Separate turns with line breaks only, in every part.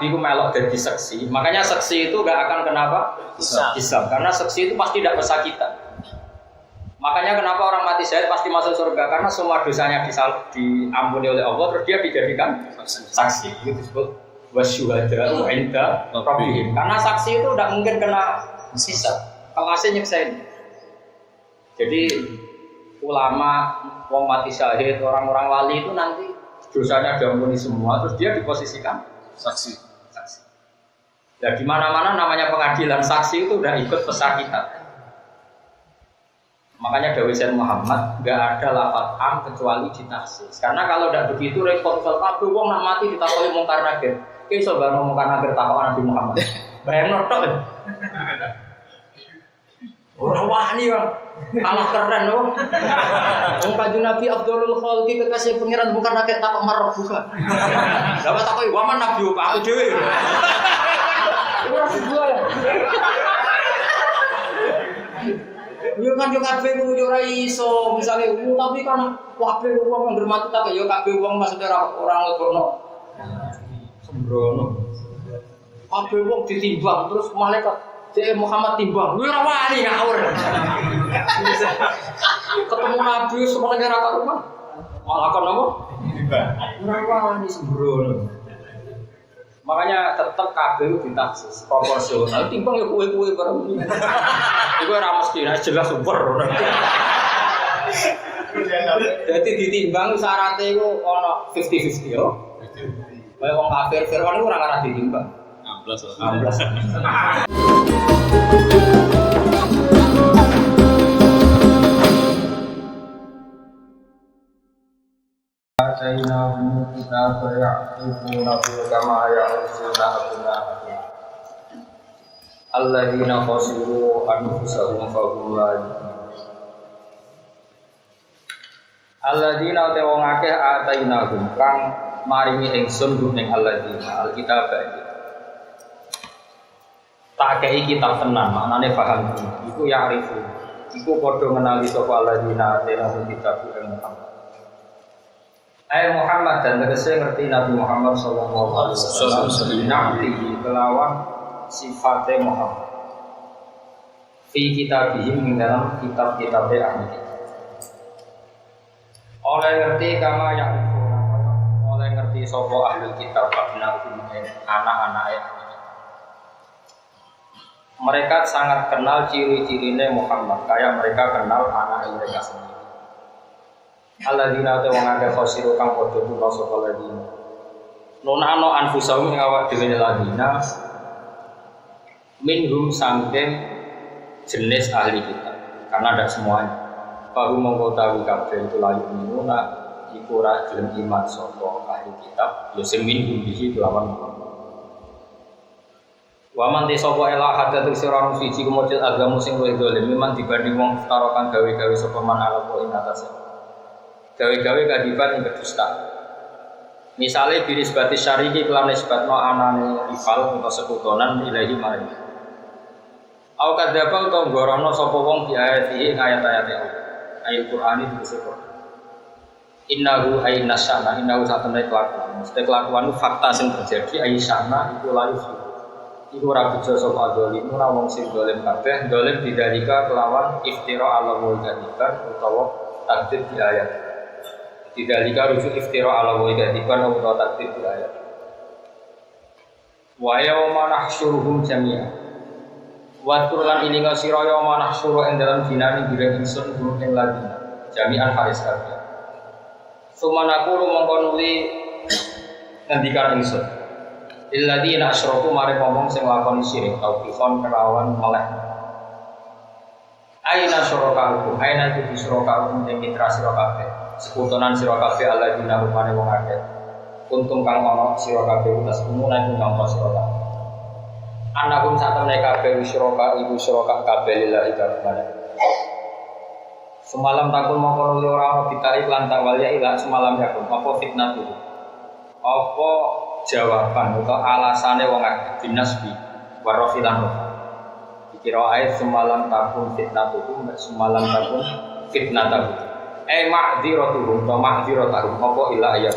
Nabi itu melok jadi saksi. Makanya saksi itu gak akan kenapa? Hisab. Karena saksi itu pasti tidak pesakitan. Makanya kenapa orang mati syahid pasti masuk surga? Karena semua dosanya diampuni oleh Allah, terus dia dijadikan saksi. Itu disebut wasyuhada'u 'inda rabbihim. Karena saksi itu tidak mungkin kena hisab. Kalau asli nyeksain. Jadi ulama, wong mati syahid, orang-orang wali itu nanti dosanya diampuni semua, terus dia diposisikan saksi. Ya di mana-mana namanya pengadilan saksi itu udah ikut pesakitan. Makanya Dawi Sayyid Muhammad nggak ada lafaz am kecuali ditaksis. Karena kalau tidak begitu repot kalau kabeh wong nak mati ditakoni mungkar nakir. Ki iso bar mungkar nakir takon Nabi Muhammad. Bayangno tok. Ora wani Bang. Kalah keren loh. Wong Kanjeng Nabi Abdul Khalqi kekasih pangeran bukan nakir takok marah buka. Dapat takoki waman Nabi aku dhewe. Ora sebuah ya. Yo kan yo kabeh ku yo ora iso, misale tapi kan kabeh wong anggere mati tak yo kabeh wong maksudnya ora nglebokno. Sembrono. Kabeh wong ditimbang terus malaikat Cek Muhammad timbang, lu ora wani ngawur. Ketemu Nabi semua negara karuan. Malah kon apa? Timbang. Ora wani sembrono. Makanya tetap kabeh ditaksis proporsional. Timbang ya kuwe-kuwe bareng. Iku ora mesti jelas super. Jadi ditimbang syaratnya iku ana 50-50 yo. Kaya wong kafir Fir'aun iku ora ngarah ditimbang. 16. Atainahum kitaba ya'rifunahu kama ya'rifuna abna'ahum alladzina khasiru anfusahum fahum la yu'minun. Alladzina te wong akeh atainahum kang maringi ingsun ing alladzina alkitab iki. Tak kei kitab tenan maknane paham iku ya'rifu. Iku padha ngenali sapa alladzina atainahum kitab ing Muhammad. Ayat Muhammad dan tegese ngerti Nabi Muhammad sallallahu alaihi wasallam nabi kelawan sifatnya Muhammad. Fi kitabihim dalam kitab-kitab ahli kitab. Oleh ngerti kama yang oleh ngerti sapa ahli kitab anak-anak mereka sangat kenal ciri-cirine Muhammad kayak mereka kenal anak mereka sendiri. Alladzina ta wong akeh khosiru kang padha tuna sapa ladina. Nunano anfusahum ing awak dhewe ladina minhum saking jenis ahli kitab. Karena ada semuanya. Baru mongko tahu kabeh itu layu minuna iku ora gelem iman sapa ahli kitab, ya sing minhum iki kelawan Muhammad. Wa man sapa ela hadat sira siji kemujud agama sing luwih dolim memang dibanding wong tarokan gawe-gawe sapa man ala po ing atase. Gawe-gawe kadiban yang berdusta. Misalnya diri sebati syariki kelam nisbatno anane rival atau sekutonan ilahi maring. Au kadzaba utawa gorono sapa wong di ayat-ayat Allah. Ayat Qur'ani disebut. Innahu aynasyana innahu satune kelakuan. Mesti kelakuan fakta sing terjadi aysyana iku layu. Iku ora bejo sapa zalim ora wong sing zalim kabeh, zalim didalika kelawan iftira ala wa kadiban utawa takdir di ayat. Tidak jika rujuk iftira ala wa kadiban atau takdir di ayat. Wa yauma nahsyuruhum jami'a. Wa turulan ilinga sira yauma nahsyuru ing dalam dinani bila ingsun guru ing ladina jami'an haris kabeh. Sumanaqulu mongko nuli ngendikan ingsun. Illadzina asyraku mare ngomong sing lakoni syirik tauhidon kelawan meleh. Aina syuraka aina itu syuraka ing mitra sira kabeh. Sekutonan sira kabeh alladzina rupane wong akeh. Untung kang ana sira kabeh utas umum lan nyangka sira kabeh. Anakum satemene kabeh syuraka ibu syuraka kabeh lillahi ta'ala. Semalam takun mongko nuli ora ana bitari lan tawal ya ila semalam yakun apa fitnah itu. Apa jawaban atau alasane wong akeh binasbi warofilan rofa. Dikira ayat semalam takun fitnah itu semalam takun fitnah itu. Ma'dziratuhum wa ma'dziratuhum apa ila ayat.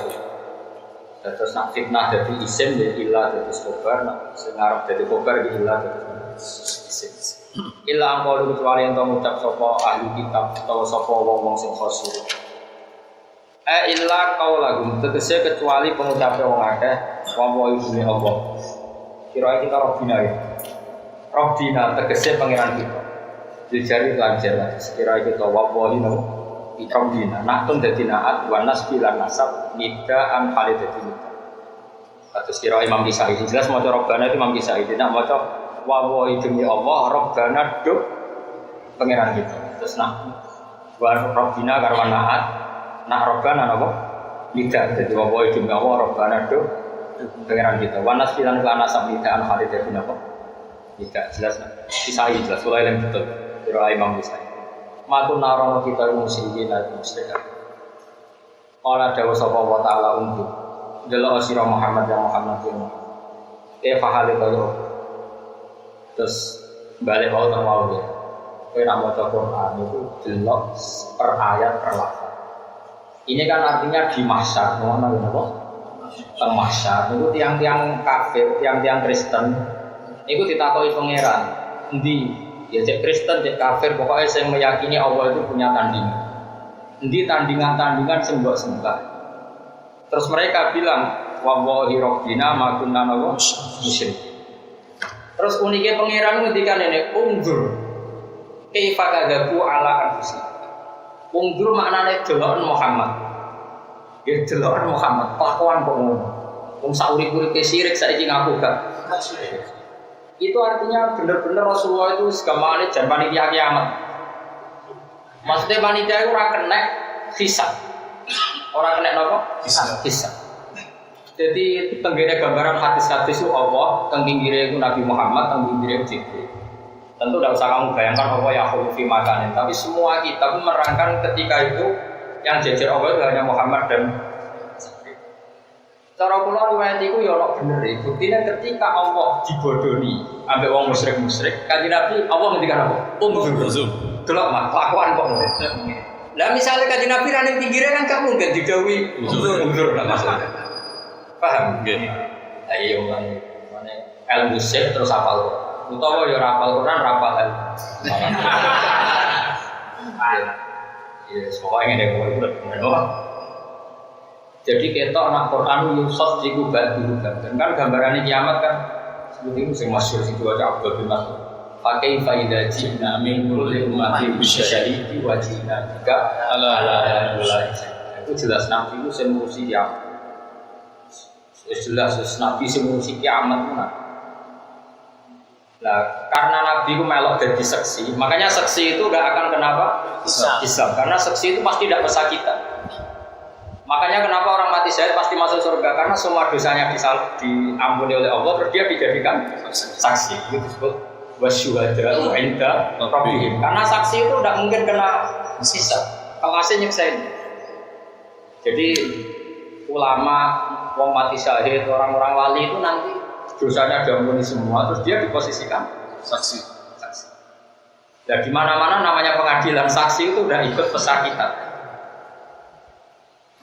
Terus nak fitnah dari isim ya ilah dari khobar, nak sengarap dari khobar ya ilah dari isim. Ilah angkau kecuali yang tahu ucap sopo ahli kitab atau sopo wong sing khosir. Ilah kau lagu tegese kecuali pengucapnya wong akeh wong ibune Allah. Kira kita Rabbina ya. Rabbina tegese pangeran kita. Dijari lancar lah. Kira kita wawahi no. Rabbina. Naktun dadi naat wa nasbi lan nasab nidaan khalid dadi nida. Terus kira Imam Kisai jelas maca Rabbana itu Imam Kisai nak maca wawahi demi Allah Rabbana duk pangeran kita. Terus nak wa Rabbina karo naat nak Rabbana napa? Nida dadi wawahi demi Allah Rabbana duk pangeran kita. Wa nasbi lan nasab nidaan khalid dadi napa? Tidak jelas Kisai jelas mulai yang betul. Kira Imam Kisai Matun narono kita musyrikin dan musyrikat. Qala dawu sapa wa ta'ala untu. Delok sira Muhammad ya Muhammad ya Muhammad. Fahale kaya. Terus balik wae nang wae. Kowe nak maca Quran itu delok per ayat per lafaz. Ini kan artinya di mahsyar, ngono napa? Teng mahsyar itu tiang-tiang kafir, tiang-tiang Kristen. Niku ditakoki pangeran, endi? Ya cek Kristen, cek kafir, pokoknya yang meyakini Allah itu punya tandingan. Endi tandingan-tandingan sing mbok sembah. Terus mereka bilang, wallahi rabbina ma kunna musyrik. Terus uniknya pangeran ngendikan ini, undur. Kaifa kadzabu ala anfusi. Undur maknane deloken Muhammad. Ya deloken Muhammad, kelakuan kok ngono. Wong sak urip-uripe syirik saiki ngaku gak. Itu artinya benar-benar Rasulullah itu segamane jan panitia kiamat. Maksudnya panitia itu ora kena hisab. Ora kena napa? Hisab. Jadi tenggene gambaran hadis-hadis itu Allah, teng pinggire itu Nabi Muhammad, teng pinggire Jibril. Tentu tidak usah kamu bayangkan Allah ya khulufi makanin, tapi semua kita menerangkan ketika itu yang jejer Allah itu hanya Muhammad dan cara kula riwayat iku ya ono bener iki. Buktine ketika Allah dibodoni ambek wong musyrik-musyrik, kanjeng Nabi Allah ngendikan apa? Undur. Delok mak kelakuan kok ngono. Lah misale kanjeng Nabi ra ning pinggire kan gak mungkin didhawuhi undur lah maksudnya. Paham? Nggih. Ayo mane ilmu sik terus hafal. Utawa ya hafal Quran ra hafal. Ya, pokoknya ngene kok itu. Jadi kita anak Quran yusuf jiku batu dan kan gambarannya kiamat kan seperti itu yang masyhur situ aja Abdul bin Mas'ud. Pakai faidah jina min kulli ummatin bisyahidi wa jina juga ala itu jelas Nabi itu semurusi kiamat. Jelas Nabi semurusi kiamat mana? Nah, karena Nabi itu melok jadi saksi, makanya saksi itu gak akan kenapa? Hisab. Karena saksi itu pasti tidak bersakitan. Makanya kenapa orang mati syahid pasti masuk surga, karena semua dosanya diampuni oleh Allah, terus dia dijadikan saksi. Itu disebut wasyuhada inda rabbihim. Karena saksi itu tidak mungkin kena hisab. Kalau asli nyeksain. Jadi ulama, wong mati syahid, orang-orang wali itu nanti dosanya diampuni semua, terus dia diposisikan saksi. Dan di mana-mana namanya pengadilan saksi itu udah ikut pesakitan.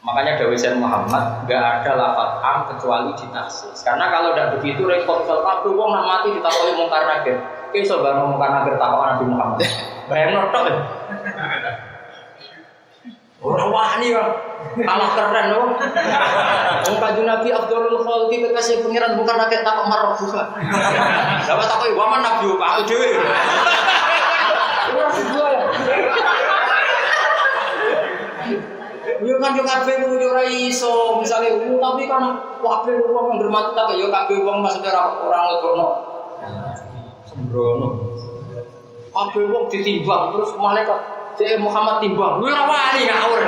Makanya Dawei Sayyid Muhammad nggak ada lafaz am kecuali ditaksis. Karena kalau tidak begitu repot kalau kabeh wong nak mati ditakoki mungkar nakir. Ki iso bareng mungkar nakir takok Nabi Muhammad. Bayangno tok. Ora wani kok. Kalah keren lho. Wong Kanjeng Nabi Abdul Khalqi kekasih pangeran mungkar nakir takok marah buka. Dapat takoki waman Nabi aku dhewe. Ora buka ya. Yo kan yo kabeh kuwi ora iso, misale tapi kan kabeh wong ngurmati tak yo kabeh wong maksudnya ora nglebokno. Sembrono. Kabeh wong ditimbang terus malaikat Cek Muhammad timbang. Kuwi ora wani ngawur.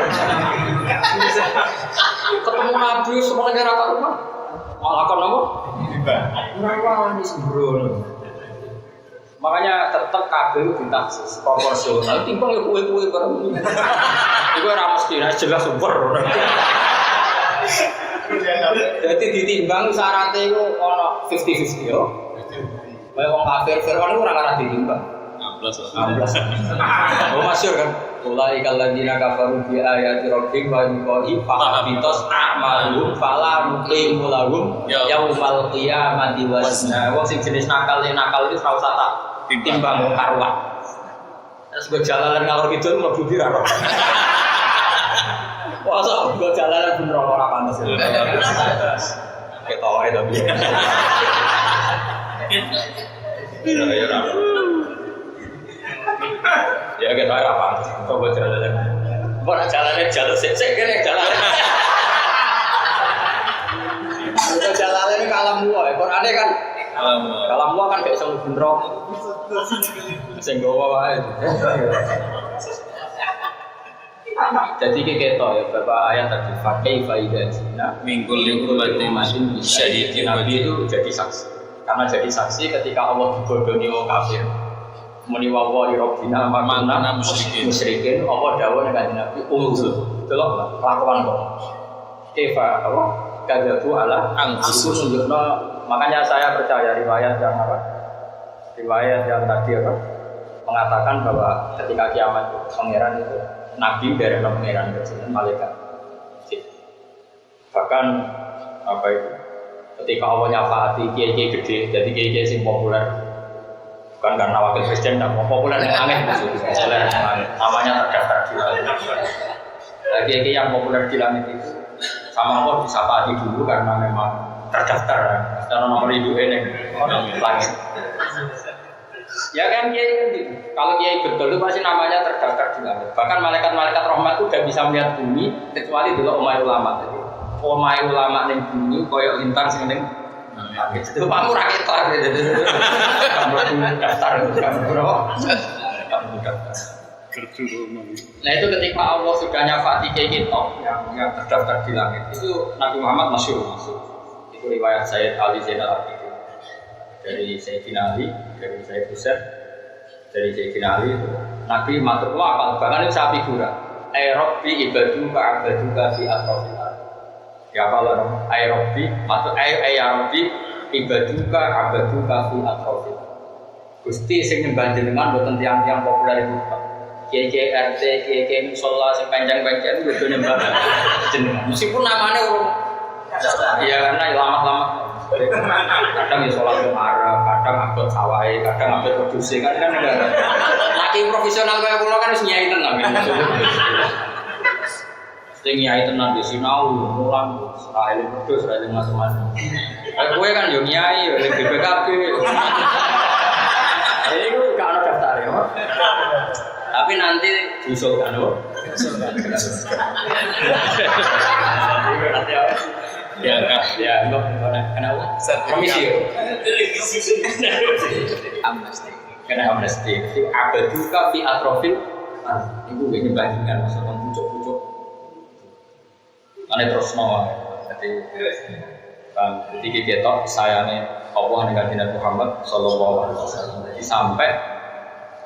Ketemu Nabi semuanya rata rumah. Malah kon apa? Timbang. Ora wani sembrono. Makanya tetap kabeh ditaksis proporsional. Timbang yo kuwe-kuwe bareng. Iku ora mesti jelas super. Jadi ditimbang syaratnya itu ono 50-50 yo. Kayak wong kafir Fir'aun ora ngarah ditimbang. 16. Oh masyhur kan. Ulai kalladzina kafaru bi ayati rabbihim wa liqa'i fa'abitas a'maluhum fala nuqimu lahum yaumal qiyamati wazna. Wong sing jenis nakal itu ora usah tak timbang karuan. Terus gue jalanan ngalor kidul mlebu pira kok. Wah, gue jalanan bener ora panas. Ketoke tapi. Ya kita apa? Coba jalan. Kok nak jalannya jalur sik kene jalan. Kalau jalannya kalam gua, Qur'ane kan kalam gua kan gak iso bener. Sing gowo wae. Jadi ketok ya Bapak ayat tadi pakai faidah zina
minggu liqulati
masin syahidin Nabi itu jadi saksi. Karena jadi saksi ketika Allah dibodohi wong kafir. Muni wa rabbina mana musyrikin apa dawuh nek Nabi delok lakuan kok kefa apa kadatu ala angsus makanya saya percaya riwayat yang tadi apa mengatakan bahwa ketika kiamat pangeran itu nabi dari pangeran itu malaikat bahkan apa itu ketika Allah nyafaati kiai-kiai gede jadi kiai-kiai sing populer bukan karena wakil presiden dan mau populer yang aneh populer namanya terdaftar di langit lagi yang populer di langit itu sama Allah disapati dulu karena memang terdaftar karena nomor hidup ini langit ya kan kiai gitu kalau kiai betul itu pasti namanya terdaftar di langit bahkan malaikat-malaikat rahmat itu udah bisa melihat bumi kecuali dulu umay ulama yang bumi koyok lintang sing itu kamu rakyat lah kamu daftar kamu berapa kamu daftar nah itu ketika Allah sudah nyafati kayak gitu yang terdaftar di langit itu Nabi Muhammad masyhur itu riwayat Sayyid Ali Zainal Abidin dari Sayyidina Ali dari Sayyid Husain dari Sayyidina Ali itu Nabi matur apa bahkan itu sapi gura Rabbi ibaduka abaduka fi atrofil ya kalau Rabbi maksud Rabbi ibaduka abaduka fi atrofil Gusti sing nyembah jenengan boten tiang-tiang populer itu kiai RT kiai musola sing panjang-panjang itu nyembah jenengan meskipun namanya urung ya karena lama-lama kadang ya sholat Jumat, kadang abot sawai, kadang abot produksi kan enggak laki profesional kayak kula kan wis nyai tenan sing nyai tenan di sinau mulang Israel wedhus Israel macam-macam. Kowe kan yo nyai yo ning BPKB. Iku gak ana daftar ya. Tapi nanti diusulkan lho. Ya enggak kenapa? Komisi. Amnesti. Kena amnesti. Abaduka fi atrofil. Iku ngene bandingan maksud pucuk-pucuk. Ane terus nawa, jadi ketok sayangnya Allah dengan Nabi Muhammad Sallallahu Alaihi Wasallam. Jadi sampai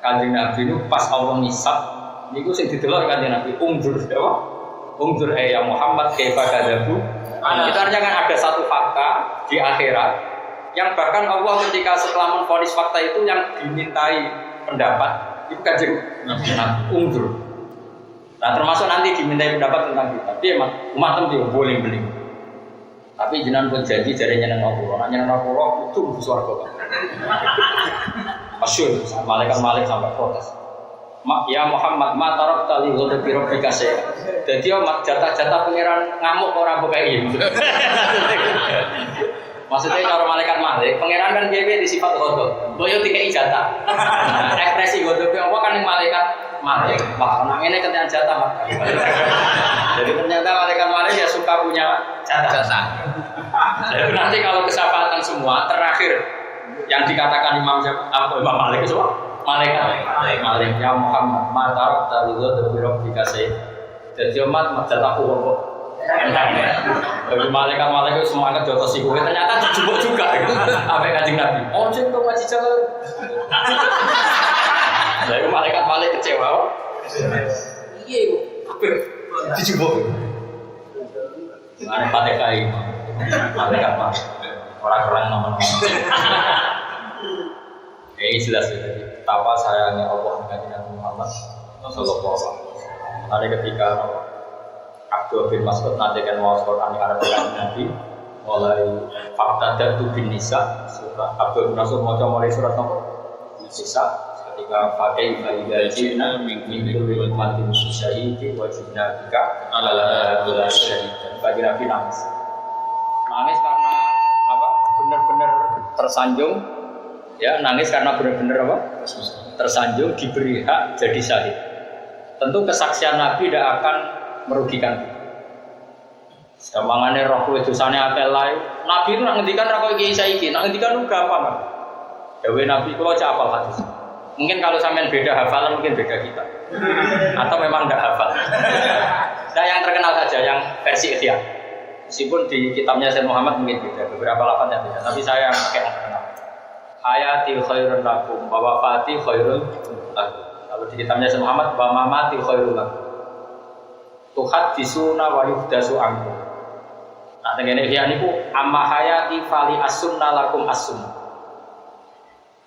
kanjeng Nabi itu pas Allah ngisap, niku sing didelok kanjeng Nabi umdur, apa? Umdur ya Muhammad kaifa kadzabu. Itu artinya kan ada satu fakta di akhirat yang bahkan Allah ketika setelah memvonis fakta itu yang dimintai pendapat itu kanjeng Nabi umdur. Nah termasuk nanti dimintai pendapat tentang kita. Dia umat itu boleh beli. Tapi jenengan pun janji jare nyeneng Allah. Nek nyeneng Allah itu mlebu swarga. Masyhur malaikat sampai protes. Ya Muhammad, ma tarakta li ghadabi rabbika syai'. Dadi jatah-jatah pangeran ngamuk ora mbok kaya iki. Maksudnya cara malaikat pangeran kan dhewe di sifat ghadab. Mbok yo dikeki jatah. Ekspresi ghadab apa kan malaikat wah, anak ini ketian jatah Pak. Jadi ternyata malaikat ya suka punya jatah. Jadi nanti kalau kesyafaatan semua terakhir yang dikatakan Imam Malik itu malaikat ya Muhammad matarok taligo debirok dikasih. Jadi umat jatahku kok. Bagi malaikat semangat jotos iku ternyata dijubuk juga gitu. Sampai Kanjeng Nabi. Oh, cinta ngaji jalan. Jadi malaikat kecewa. Iya, hampir dijubuk. Ada patekai, malaikat orang-orang nomor. Jelas ya. betapa sayangnya Allah dengan Nabi Muhammad sallallahu alaihi wasallam. Ada ketika Abdul bin Mas'ud nanti kan mau Quran yang ada dengan Nabi mulai fakta tu bin Nisa surah Abdul bin Mas'ud mulai surat nomor Nisa ketika pakai faidah jina minggu umatin syahidi wajibna bika ala syahid dan bagi Nabi nangis karena apa benar-benar tersanjung ya nangis karena benar-benar apa tersanjung diberi hak jadi syahid. Tentu kesaksian Nabi tidak akan merugikan kita. Gampangane roh kowe dosane akeh lae. Nabi itu nak ngendikan ra koyo iki saiki, nak ngendikan lu gampang. Dawe Nabi kula cak hafal hadis. Mungkin kalau sampean beda hafalan mungkin beda kita. Atau memang enggak hafal. Nah yang terkenal saja yang versi Ikhya. Meskipun di kitabnya Sayyid Muhammad mungkin beda, beberapa lafaznya beda, tapi saya yang pakai yang terkenal. Hayati khairun lakum wa wafati khairun lakum. Kalau di kitabnya Sayyid Muhammad wa mamati khairun lakum. Tuhadisuna wa yuhdasu ankum. Nah tengene Ikhya niku amma hayati fali as-sunnah lakum as-sunnah.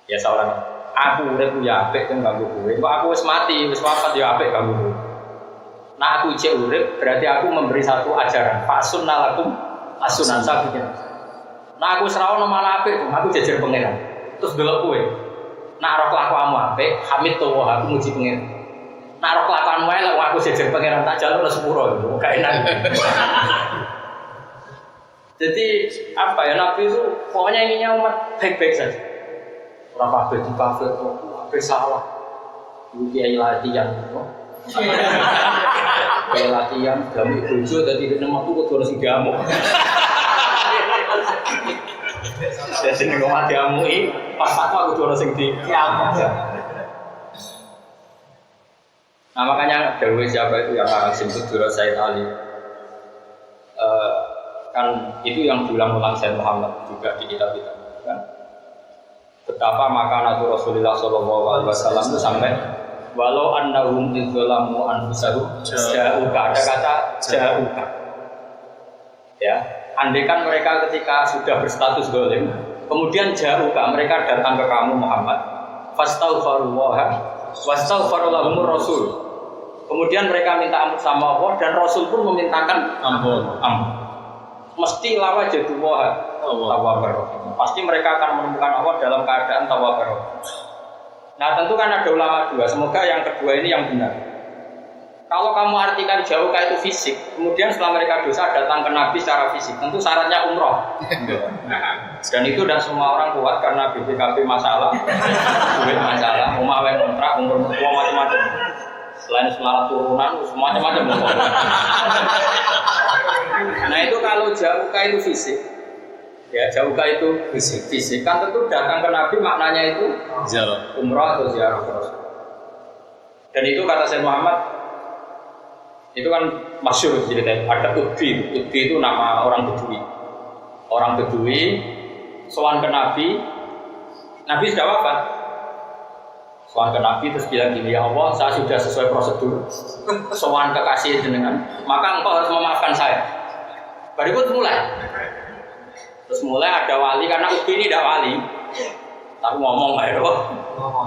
Ya seorang aku urip ya apik teng kanggo kowe. Kok aku wis mati, wis wafat ya apik kanggo kowe. Nah aku cek urip berarti aku memberi satu ajaran. Fa sunnah lakum as-sunnah sabiqin. Nah aku serawono malah apik, aku jejer pangeran. Terus delok kowe. Nak roh kelakuanmu apik, hamid to aku muji pangeran. Nak roh kelakuanmu elek aku jejer pangeran tak jalur sepuro itu gak enak. Jadi apa ya Nabi itu pokoknya inginnya umat baik-baik saja. Orang kafir di kafir tuh, kafir salah. Ibu kiai latihan, kiai latihan, kami tujuh dari nama tuh kudu harus diamuk. Jadi nih ngomong diamuk ini, pas aku kudu harus diamuk. Nah makanya Dawi siapa itu yang akan simpul Dura Said Ali. Kan itu yang diulang-ulang Sayyid Muhammad juga di kitab-kitab kan? Betapa maka Rasulullah SAW itu sampai walau annahum idzalamu anfusahum ja'uka, ada kata ja'uka ya, andaikan mereka ketika sudah berstatus zalim kemudian ja'uka, mereka datang ke kamu Muhammad fastaghfirullaha wastaghfirulahumur rasul, kemudian mereka minta ampun sama Allah dan Rasul pun memintakan ampun. Mesti lawa jadullah tawwabur rahim. Pasti mereka akan menemukan Allah dalam keadaan tawwabur rahim. Nah tentu kan ada ulama dua. Semoga yang kedua ini yang benar. Kalau kamu artikan jauh itu fisik, kemudian setelah mereka dosa datang ke Nabi secara fisik, tentu syaratnya umroh. Dan itu dan semua orang kuat karena BPKB masalah, duit masalah, rumah yang kontrak, umur tua macam-macam. Selain selarat turunan, macam-macam. Nah itu kalau jauhkah itu fisik, ya jauhkah itu fisik kan tentu datang ke Nabi maknanya itu ziarah, umrah atau ziarah terus. Dan itu kata Sayyid Muhammad, itu kan masyhur ceritanya. Ada Udbi itu nama orang Bedui, sowan ke Nabi sudah wafat. Sowan ke Nabi terus bilang gini, ya Allah saya sudah sesuai prosedur sowan kekasih jenengan, maka engkau harus memaafkan saya. Baru terus mulai ada wali karena Ubi ini tidak wali, tapi ngomong ya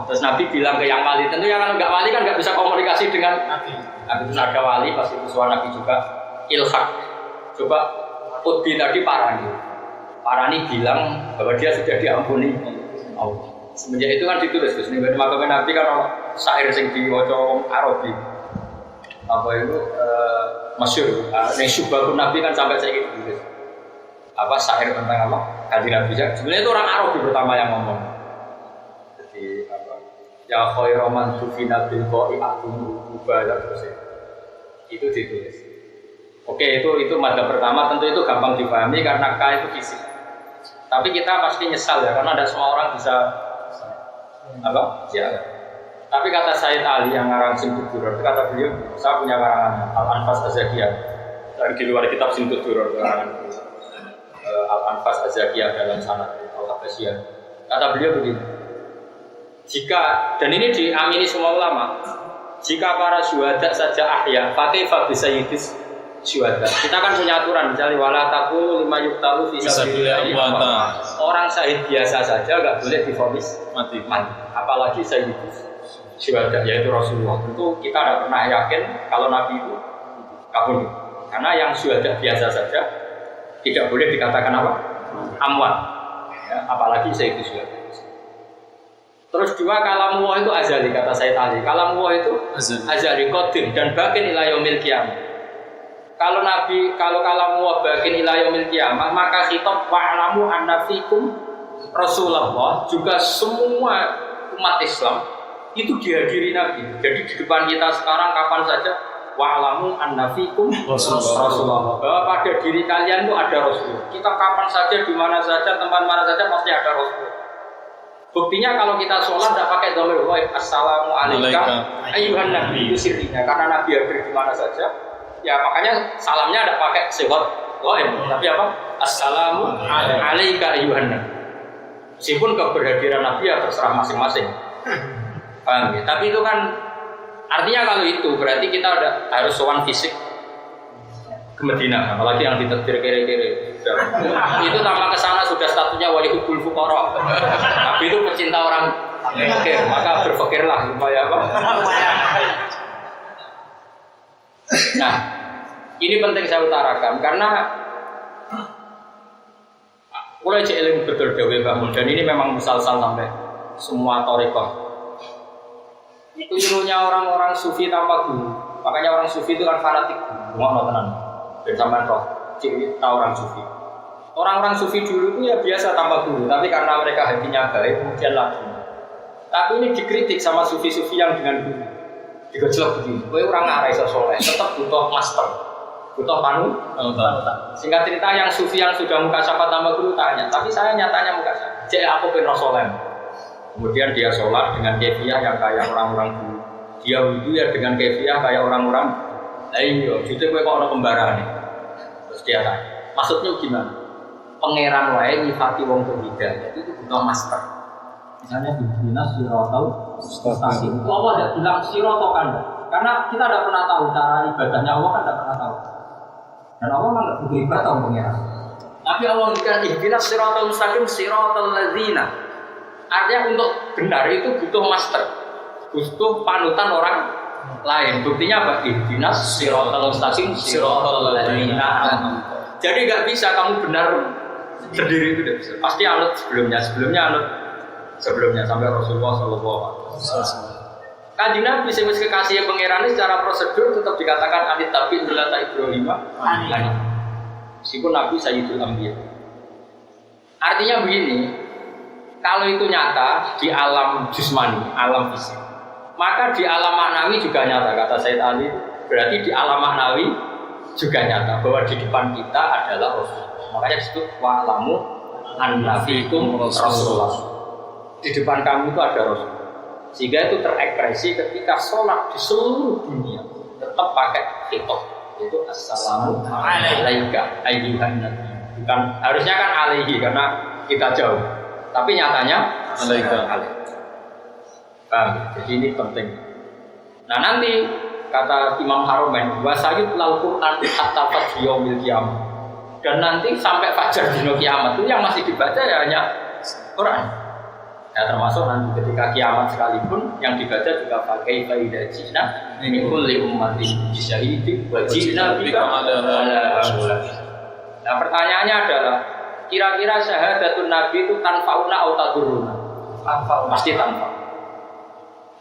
terus Nabi bilang ke yang wali, tentu yang kalau nggak wali kan nggak bisa komunikasi dengan Nabi. Terus ada wali pasti usual Nabi juga ilhaq. Coba Ubi tadi Parani bilang bahwa dia sudah diampuni Allah. Semenjak itu kan ditulis terus nih makam Nabi kan syair sing diwaca Arabi. Apa itu masyhur ning Syubhatun Nabi kan sampai saya gitu. Apa syair tentang apa? Kanjeng Nabi. Sebenarnya itu orang Arabi pertama yang ngomong. Jadi apa? Ya khairu man tufina bil qai'atin ubala terus. Itu ditulis. Oke, itu madzhab pertama, tentu itu gampang dipahami karena K itu fisik. Tapi kita pasti nyesal ya karena ada semua orang bisa apa? Ya. Tapi kata Sayyid Ali yang ngarang Simtud Duror, kata beliau, saya punya karangan Al-Anfas Az-Zakiyah. Dan di luar kitab Simtud Duror, karangan Al-Anfas Az-Zakiyah dalam sanad Al-Habasyiyah. Kata beliau begini, jika, dan ini diamini semua ulama, jika para syuhada saja ahya, fakaifa bisayyidis syuhada. Kita kan punya aturan misalnya wala taqulu lima yuqtalu fi sabilillah. Orang syahid biasa saja enggak boleh divonis mati. Apalagi syahid syuhada yaitu Rasulullah. Tentu kita tidak pernah yakin kalau Nabi itu kabur. Karena yang syuhada biasa saja tidak boleh dikatakan apa? Amwat. Ya, apalagi syahid syuhada. Terus dua, kalamullah itu azali, kata Sayyid Ali. Kalamullah itu azali, qadim dan bakin ila yaumil qiyamah. Kalau kalamullah bakin ila yaumil qiyamah, maka khitab wa'lamu anna fikum Rasulullah juga semua umat Islam itu dihadiri Nabi. Jadi di depan kita sekarang kapan saja wa'lamu anna fikum Rasulullah. Bahwa pada diri kalian itu ada Rasul. Kita kapan saja, di mana saja, tempat mana saja pasti ada Rasul. Buktinya kalau kita sholat tidak pakai dhamir wa assalamualaikum ayyuhan nabi itu sirrinya karena Nabi hadir di mana saja. Ya makanya salamnya tidak pakai sifat ghaib, tapi apa? Assalamu alayka ayyuhan nabi. Meskipun keberhadiran Nabi ya terserah masing-masing. Paham ya? Tapi itu kan artinya kalau itu berarti kita harus sowan fisik ke Madinah, apalagi yang ditetir kiri-kiri. Itu tanpa kesana sudah statusnya wali hubul fuqara. Tapi itu pecinta orang fakir, maka berpikirlah supaya apa? Nah, ini penting saya utarakan karena mulai eling betul dewe bangun dan ini memang musalsal sampai semua thariqah. Itu ilunya orang-orang sufi tanpa guru. Makanya orang sufi itu kan fanatik guru, ngono tenan. Dan sampean roh ciri tahu orang sufi. Orang-orang sufi dulu itu ya biasa tanpa guru, tapi karena mereka hatinya baik kemudian lagi. Tapi ini dikritik sama sufi-sufi yang dengan guru. Digojlok begini, kowe orang ngarah iso soleh, tetap butuh master, butuh panutan. Singkat cerita yang sufi yang sudah muka syafaat tanpa guru tanya, tapi saya nyatanya muka syafaat. Cek aku pengen soleh. Kemudian dia sholat dengan kefiah yang kayak orang-orang dulu. Dia wudhu ya dengan kefiah kayak orang-orang. Ayo, jadi kowe kok ono kembaran nih. Terus dia tanya, maksudnya gimana? Pangeran wae nyifati wong berbeda, itu butuh master. Misalnya di dinas sirotau stasiun. Allah tidak bilang sirotau kan? Karena kita tidak pernah tahu cara ibadahnya Allah kan tidak pernah tahu. Dan Allah kan tidak butuh ibadah pangeran. Tapi Allah dikatakan ihdinas sirotau mustaqim sirotau ladzina. Artinya untuk benar itu butuh master, butuh panutan orang lain. Buktinya apa? Ihdinas sirotau mustaqim sirotau ladzina. Jadi nggak bisa kamu benar sendiri itu tidak bisa. Pasti anut sebelumnya anut sebelumnya sampai Rasulullah SAW. Kanjeng Nabi sing wis kekasih pangeran secara prosedur tetap dikatakan anit tapi millata Ibrahim. Meskipun Nabi Sayyidul Anbiya. Artinya begini, kalau itu nyata di alam jusmani, alam fisik, maka di alam maknawi juga nyata. Kata Sayyid Ali, berarti di alam maknawi juga nyata bahwa di depan kita adalah Rasul. Makanya disebut wa'lamu anna fikum Rasulullah. Di depan kami itu ada Rasul. Sehingga itu terekspresi ketika sholat di seluruh dunia tetap pakai khitab, yaitu assalamu alaika ayyuhan nabi. Bukan harusnya kan alaihi karena kita jauh. Tapi nyatanya alaika. Jadi ini penting. Nah nanti kata Imam Haromen, wasayut lal Quran hatta fajriyomil qiyamah. Dan nanti sampai fajar dino kiamat itu yang masih dibaca ya hanya Quran. Ya termasuk nanti ketika kiamat sekalipun yang dibaca juga pakai faidah jina min kulli ummatin bisyahidin wa jina bika ala. Nah pertanyaannya adalah kira-kira syahadatun nabi itu tanfauna atau taduruna? Pasti tanfa.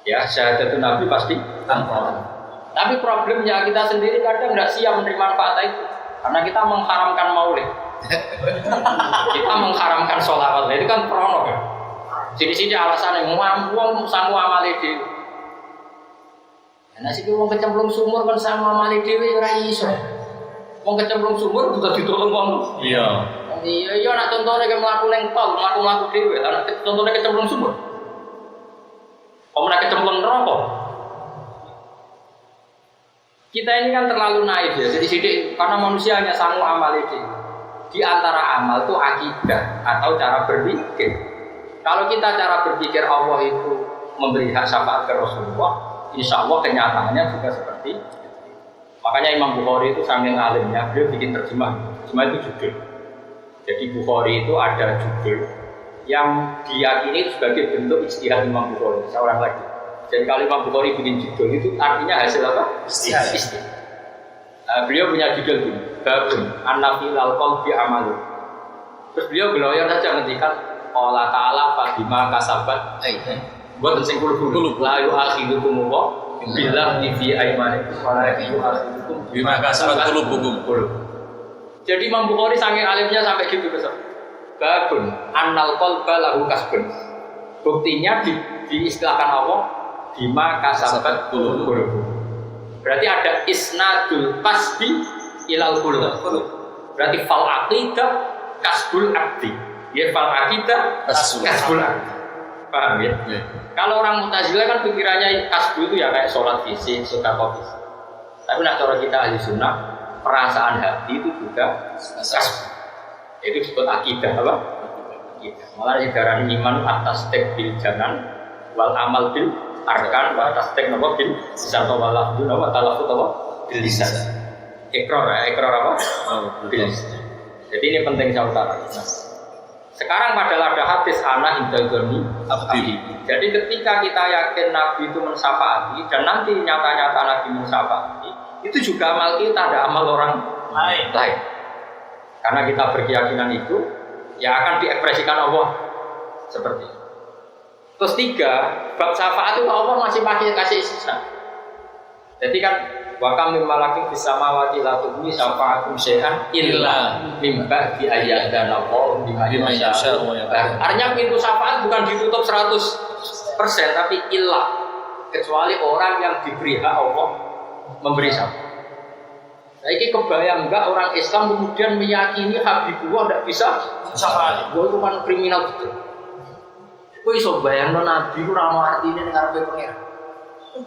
Ya syahadatun nabi pasti tanfa. Tapi problemnya kita sendiri kadang tidak siap menerima manfaat itu. Karena kita mengharamkan maulid, kita mengharamkan sholawat, itu kan prono kan. Sini-sini alasannya ngomong sama amali dewi. Nah sih wong kecemplung sumur kan sama amali dewi ora iso. Wong kecemplung sumur butuh ditolong wong. Iya. Iya nak contohnya kayak melaku neng tol, melaku dewi. Anak contohnya kecemplung sumur. Kamu nak kecemplung neraka. Kita ini kan terlalu naif ya, jadi sidik karena manusia hanya sanggup amal itu. Di antara amal itu akidah atau cara berpikir. Kalau kita cara berpikir Allah itu memberi hak syafaat ke Rasulullah, insya Allah kenyataannya juga seperti itu. Makanya Imam Bukhari itu saking alimnya, beliau bikin terjemah. Terjemah itu judul. Jadi Bukhari itu ada judul yang diyakini sebagai bentuk ijtihad Imam Bukhari, seorang lagi. Jadi kalau Imam Bukhari bikin judul itu artinya hasil apa? Ijtihad. Beliau punya judul ini, Babun An-Nafil Al-Qalbi Amalu. Terus beliau geloyor saja ngendikan Allah Ta'ala Fadima Kasabat buat sing kulu-kulu la yu'akhidukum wa billah fi aymanikum wa la yu'akhidukum bima kasabat qulubukum. Jadi Imam Bukhari saking alimnya sampai gitu besar. Babun annal qalba lahu kasbun. Buktinya diistilahkan Allah bima kasabat qulubukum. Berarti ada isnadul kasbi ilal qulub. Berarti fal aqidah kasbul abdi. Ya fal aqidah kasbul abdi. Paham ya? Kalau orang Mu'tazilah kan pikirannya kasbu itu ya kayak sholat fisik, sedekah fisik. Tapi nah cara kita ahli sunnah, perasaan hati itu juga kasbu. Itu disebut akidah apa? Akidah. Malah didarani iman atas tek bil janan, wal amal bil arkan, wa atas tek napa bil lisan wal lafdu wa talafut apa? Bil lisan. Ikrar apa? Bil lisan. Jadi ini penting saya utarakan. Sekarang padahal ada hadis ana indagoni abdi. Jadi ketika kita yakin Nabi itu mensyafaati dan nanti nyata-nyata Nabi mensyafaati, itu juga amal kita, ada amal orang lain. Karena kita berkeyakinan itu, ya akan diekspresikan Allah seperti itu. Terus 3, bab syafaat itu Allah masih pakai kasih istisna. Jadi kan wa kam mim malakin fis samawati la tughni syafa'atum syai'an illa mim ba'di ayyadana Allah bima yasha'. Artinya pintu syafaat bukan ditutup 100%, tapi illa, kecuali orang yang diberi hak Allah memberi syafaat. Nah, ini kebayang enggak orang Islam kemudian meyakini Habibullah tidak bisa syafaat. Gue itu kan kriminal betul. Gue iso bayangno Nabi ku ora ono artine ning ngarepe pangeran.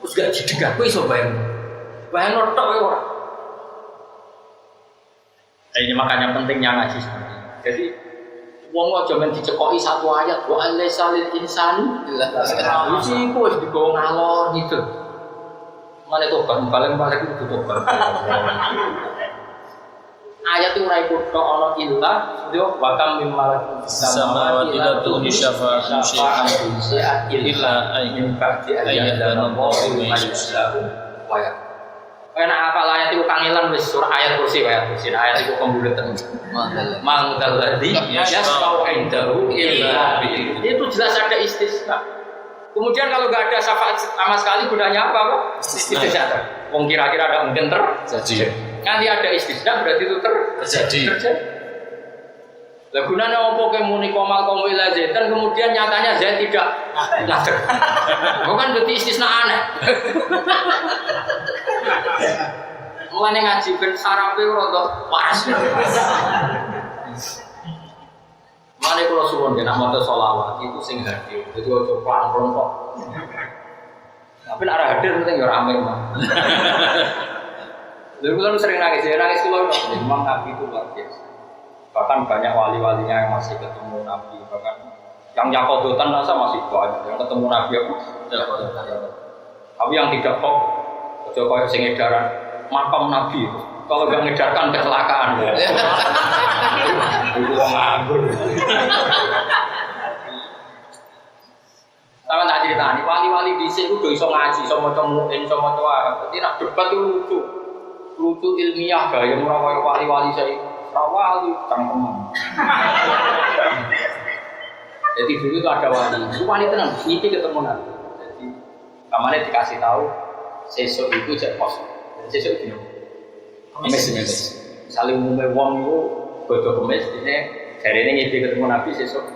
Terus gak jedegah, gue iso bayangno. Bayang tok ora. Ini makanya pentingnya ngaji seperti ini. Jadi wong aja men dicekoki satu ayat wa alaisalil insani illa ma iki wis digowo ngalor gitu. Male tobat balik itu tobat. Ayat itu ora ikut tok ana illa yo wa kam mim malakin samawati la tughni syafa'atun syai'an illa ayyin ba'di ayyadana Allahu wa yuslahu wa ya. Enak apa ayat itu kangelan wis surah ayat kursi ayat itu pembuletan. Mangkal ladzi yasfa'u indahu illa bi. Itu jelas ada istisna. Kemudian kalau enggak ada syafaat sama sekali gunanya apa? Istisna. Wong kira-kira ada mungkin terjadi. Nanti ada istisna berarti itu terjadi. Lah gunanya opo ke muni komal komil zaitan kemudian nyatanya Zaid tidak ngajar. Bukan berarti istisna aneh. Mulane ngaji ben sarape rada waras. Mulane kula suwun yen maca selawat itu sing hadir. Dadi ojo pelan-pelan kok. Tapi nek ora hadir penting ya rame mah. Lalu kula sering nangis kula memang Nabi itu luar biasa. Bahkan banyak wali-walinya yang masih ketemu Nabi, bahkan yang yakodotan rasa masih banyak yang ketemu Nabi aku. Tapi yang tidak kok, coba sing edaran makam Nabi. Kalau nggak ngedarkan kecelakaan, itu nganggur. Sama tak cerita nih, wali-wali di sini udah iso ngaji, sama temuin, sama tua. Jadi nak debat itu lucu ilmiah gaya murah wali-wali saya. Wali cangkeman. Jadi dulu itu ada wali tenang, ini ketemu Nabi. Jadi kamarnya dikasih tahu, sesuk itu cek pos. Sesuk itu kemis. Saling umumnya wong itu bodoh kemis, ini hari ini ngisi ketemu Nabi sesuk.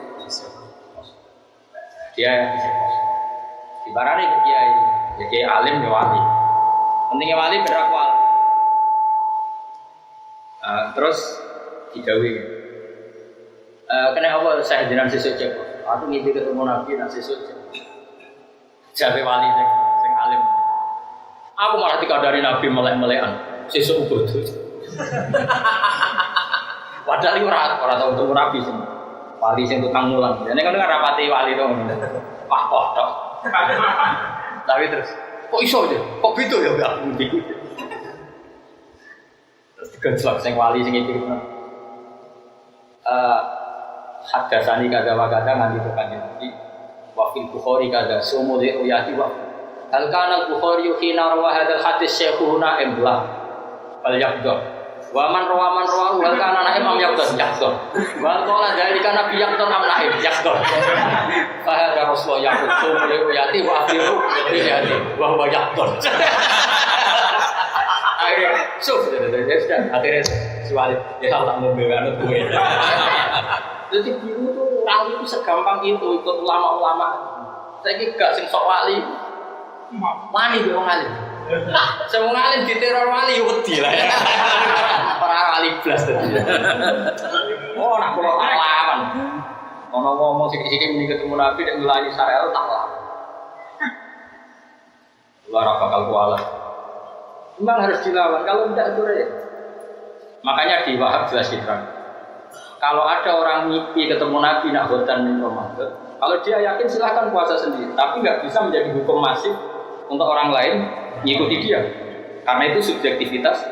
Dia cek pos. Dibarani ke kiai alim ya wali. Pentingnya wali berakwal. Terus digawe. Kena apa saya jenengan sesuk cek. Aku ngisi ketemu Nabi nak sesuk cek. Jabe wali sing alim. Aku malah dikandani Nabi melek-melekan. Sesuk bodoh. Padahal iki ora tau ketemu Nabi sing wali sing tukang mulang. Dene kan rapati wali to. Wah kok tok. Tapi terus kok iso aja? Kok beda ya aku iki? Gejlak sing wali sing iki. Hadatsani kada wa kada nganti tekan iki. Wa fil Bukhari kada sumudi uyati wa. Hal kana Bukhari khina rawa hadzal hadis syekhuna ibla. Al yaqdar. Wa man rawa hal kana imam yaqdar. Wa qala dzalika nabi yaqdar am naib yaqdar. Fa hadza rasulullah yaqul sumudi uyati wa akhiru uyati wa huwa yaqdar. Akhirnya suali ya tak mau bela gue. Jadi biru tuh orang itu segampang itu ikut ulama-ulama. Saya gak sing sok wali, wani gue ngalim. Semua ngalim diteror wali wedi lah ya. Para wali blas tadi. Oh nak kalau lawan, ono ngomong sikit-sikit mending ketemu Nabi dan ngelani syariat tak lawan. Luar bakal kualat. Memang harus dilawan, kalau tidak itu ya. Makanya di Wahab jelas diterang. Kalau ada orang mimpi ketemu Nabi nak khotan min Ramadan, kalau dia yakin silahkan puasa sendiri, tapi nggak bisa menjadi hukum masif untuk orang lain mengikuti dia, karena itu subjektivitas.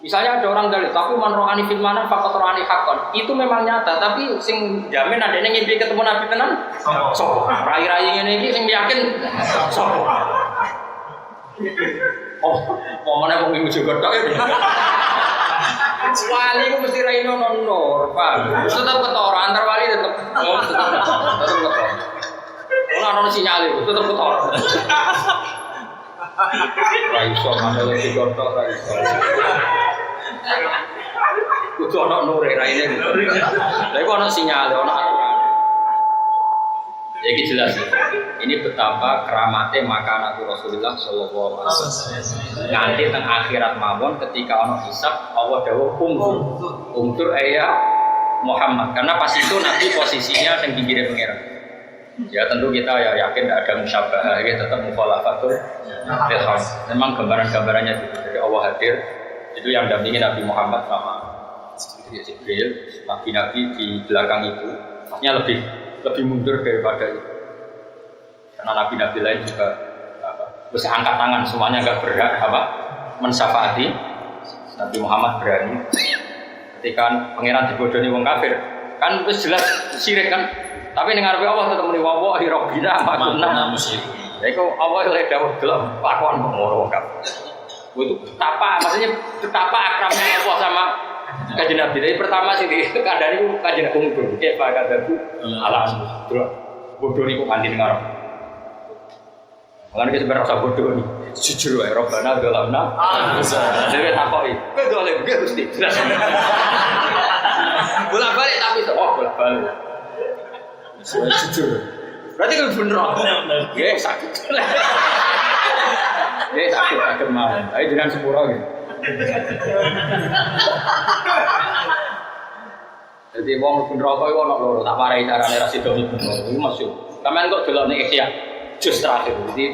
Misalnya ada orang dalil, tapi man rohani fil manan faqat rohani hakon, itu memang nyata, tapi sing jamin ada yang mimpi ketemu Nabi tenan, sopo. Rai-rai ini sing yakin, sopo. Oh, mana mau minggu juga tak ya? Wali itu mesti raino nonor, pak. Tetap ketor, antar wali tetap ketor. Kalau orang sinyal itu tetap ketor. Raiso, mana lagi ketor raiso. Kudu orang nore raine. Tapi kalau sinyal, orang aturan. Jadi jelas ya. Ini betapa keramatnya makanan Rasulullah Sallallahu Alaihi Wasallam. Nanti teng akhirat mawon ketika ono hisab Allah dawuh umtur ayah Muhammad. Karena pas itu nanti posisinya yang pinggirnya pengiran. Ya tentu kita ya yakin tidak ada musyabahah, ya tetap mukhalafatul ilham. Memang gambaran-gambarannya itu dari Allah hadir. Itu yang dampingi Nabi Muhammad sama Jibril, nabi-nabi di belakang itu. Maksudnya lebih mundur daripada itu. Karena nabi-nabi lain juga bisa angkat tangan, semuanya enggak berhak mensyafaati. Nabi Muhammad berani. Ketika pangeran dibodohi wong kafir, kan wis jelas syirik kan. Tapi ning ngarepe Allah tetep muni wallahi rabbina ma kunna musyrikin. Ya iku Allah lek dawuh delok pakon ngono kan. Itu betapa maksudnya betapa akrabnya Allah sama Kanjeng Nabi. Jadi pertama sing dikandani ku Kanjeng Nabi ngubur. Kayak Pak Kadabu ala delok bodoh niku kanthi ning ngarep. Lan iki sebenarnya rasa bodoh nih. Jujur wae Rabbana dolamna. Dhewe takoki. Kowe dolem ge Gusti. Bolak-balik tapi bolak-balik. Jujur. Berarti kan bener. Ya sakit. Ya sakit agak mau. Ayo dengan sepuro gitu. Jadi wong pun rokok iku ono loro, tak parai carane ra sida mlebu. Iku masyhur. Sampeyan kok delok nek Ihya juz terakhir. Jadi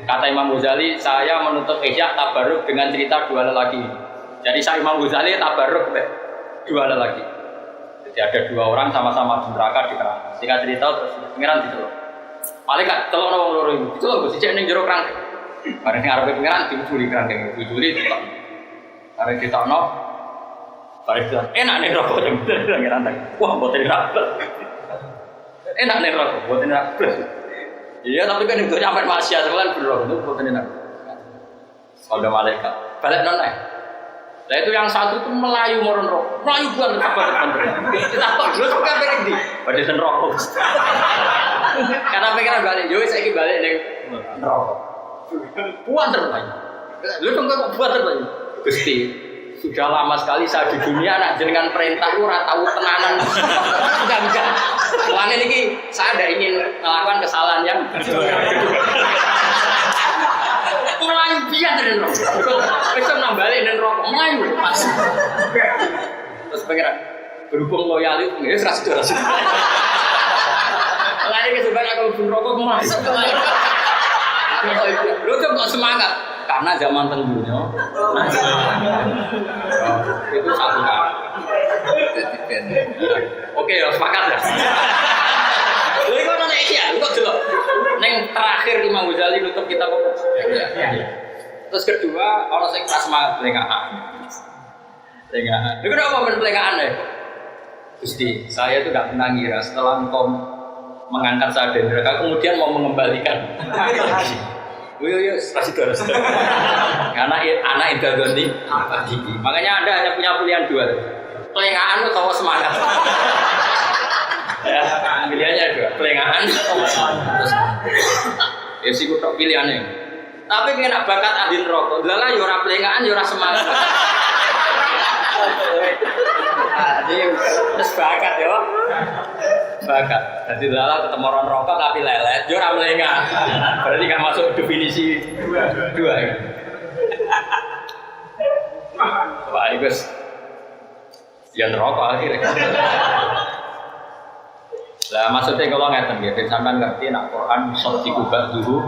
kata Imam Ghazali, saya menutup Ihya tabarruk dengan cerita dua lelaki. Jadi saya Imam Ghazali tabarruk dua lelaki. Jadi ada dua orang sama-sama di neraka di kerang. Singkat cerita terus pengiran diceluk. Paling gak telok wong loro iku. Diceluk sijek ning jero kerang. Bareng arepe pengiran dibuli kerangkeng. Dibuli ditok. Arep ditokno. Bareng enak nih rokok pengiran tak. Wah, mboten rapet. Enak nih rokok, mboten rapet. Iya, tapi kan itu nyampe maksiat kan bro, itu mboten enak. Kalau malaikat, balik nonai. Nah itu yang satu tuh melayu moron rokok, melayu bukan apa-apa. Kita kok dulu suka balik di, pada rokok. Karena pikiran balik, yo saya balik nih rokok. Buat terlalu. Lu tunggu kok buat terlalu. Gusti, sudah lama sekali saya di dunia, nak jenengan perintah lu tahu tenanan. Enggak. Soalnya ini saya ada ingin melakukan kesalahan yang melayu biar dari rokok. Besok nambahin dan rokok melayu. Terus pengen berhubung loyal itu nggak serasi terus. Lari ke sebelah kalau pun rokok masuk. Lu tuh nggak semangat karena zaman tentunya. Itu satu kali. Oke, sepakat ya. Lha kok nanya iki ya, kok delok. Ning terakhir Imam Ghazali nutup kitab apa? Terus kedua, orang sing pas semangat pelengahan. Pelengahan. Itu kenapa pelengahan deh? Gusti, saya itu tidak pernah ngira setelah engkau mengangkat saya dari neraka, kemudian mau mengembalikan. Yo, kasih terus. Karena anak itu ganti. Makanya Anda hanya punya pilihan dua. Pelengahan atau semangat. Ya, pilihannya dua. Pelengahan atau semangat. Ya sih kutok pilihannya. Tapi kena bakat ahli neraka. Lha yo ora pelengahan yo ora semangat. Jadi terus bakat yo. Bakat. Jadi lala ketemu orang rokok tapi lelet, yo ora melengah. Berarti kan masuk definisi dua ya. Wah, Gus. Yang rokok akhirnya. Lah maksudnya kalau ngeten ya, sampean ngerti nak Quran sok dikubah dulu.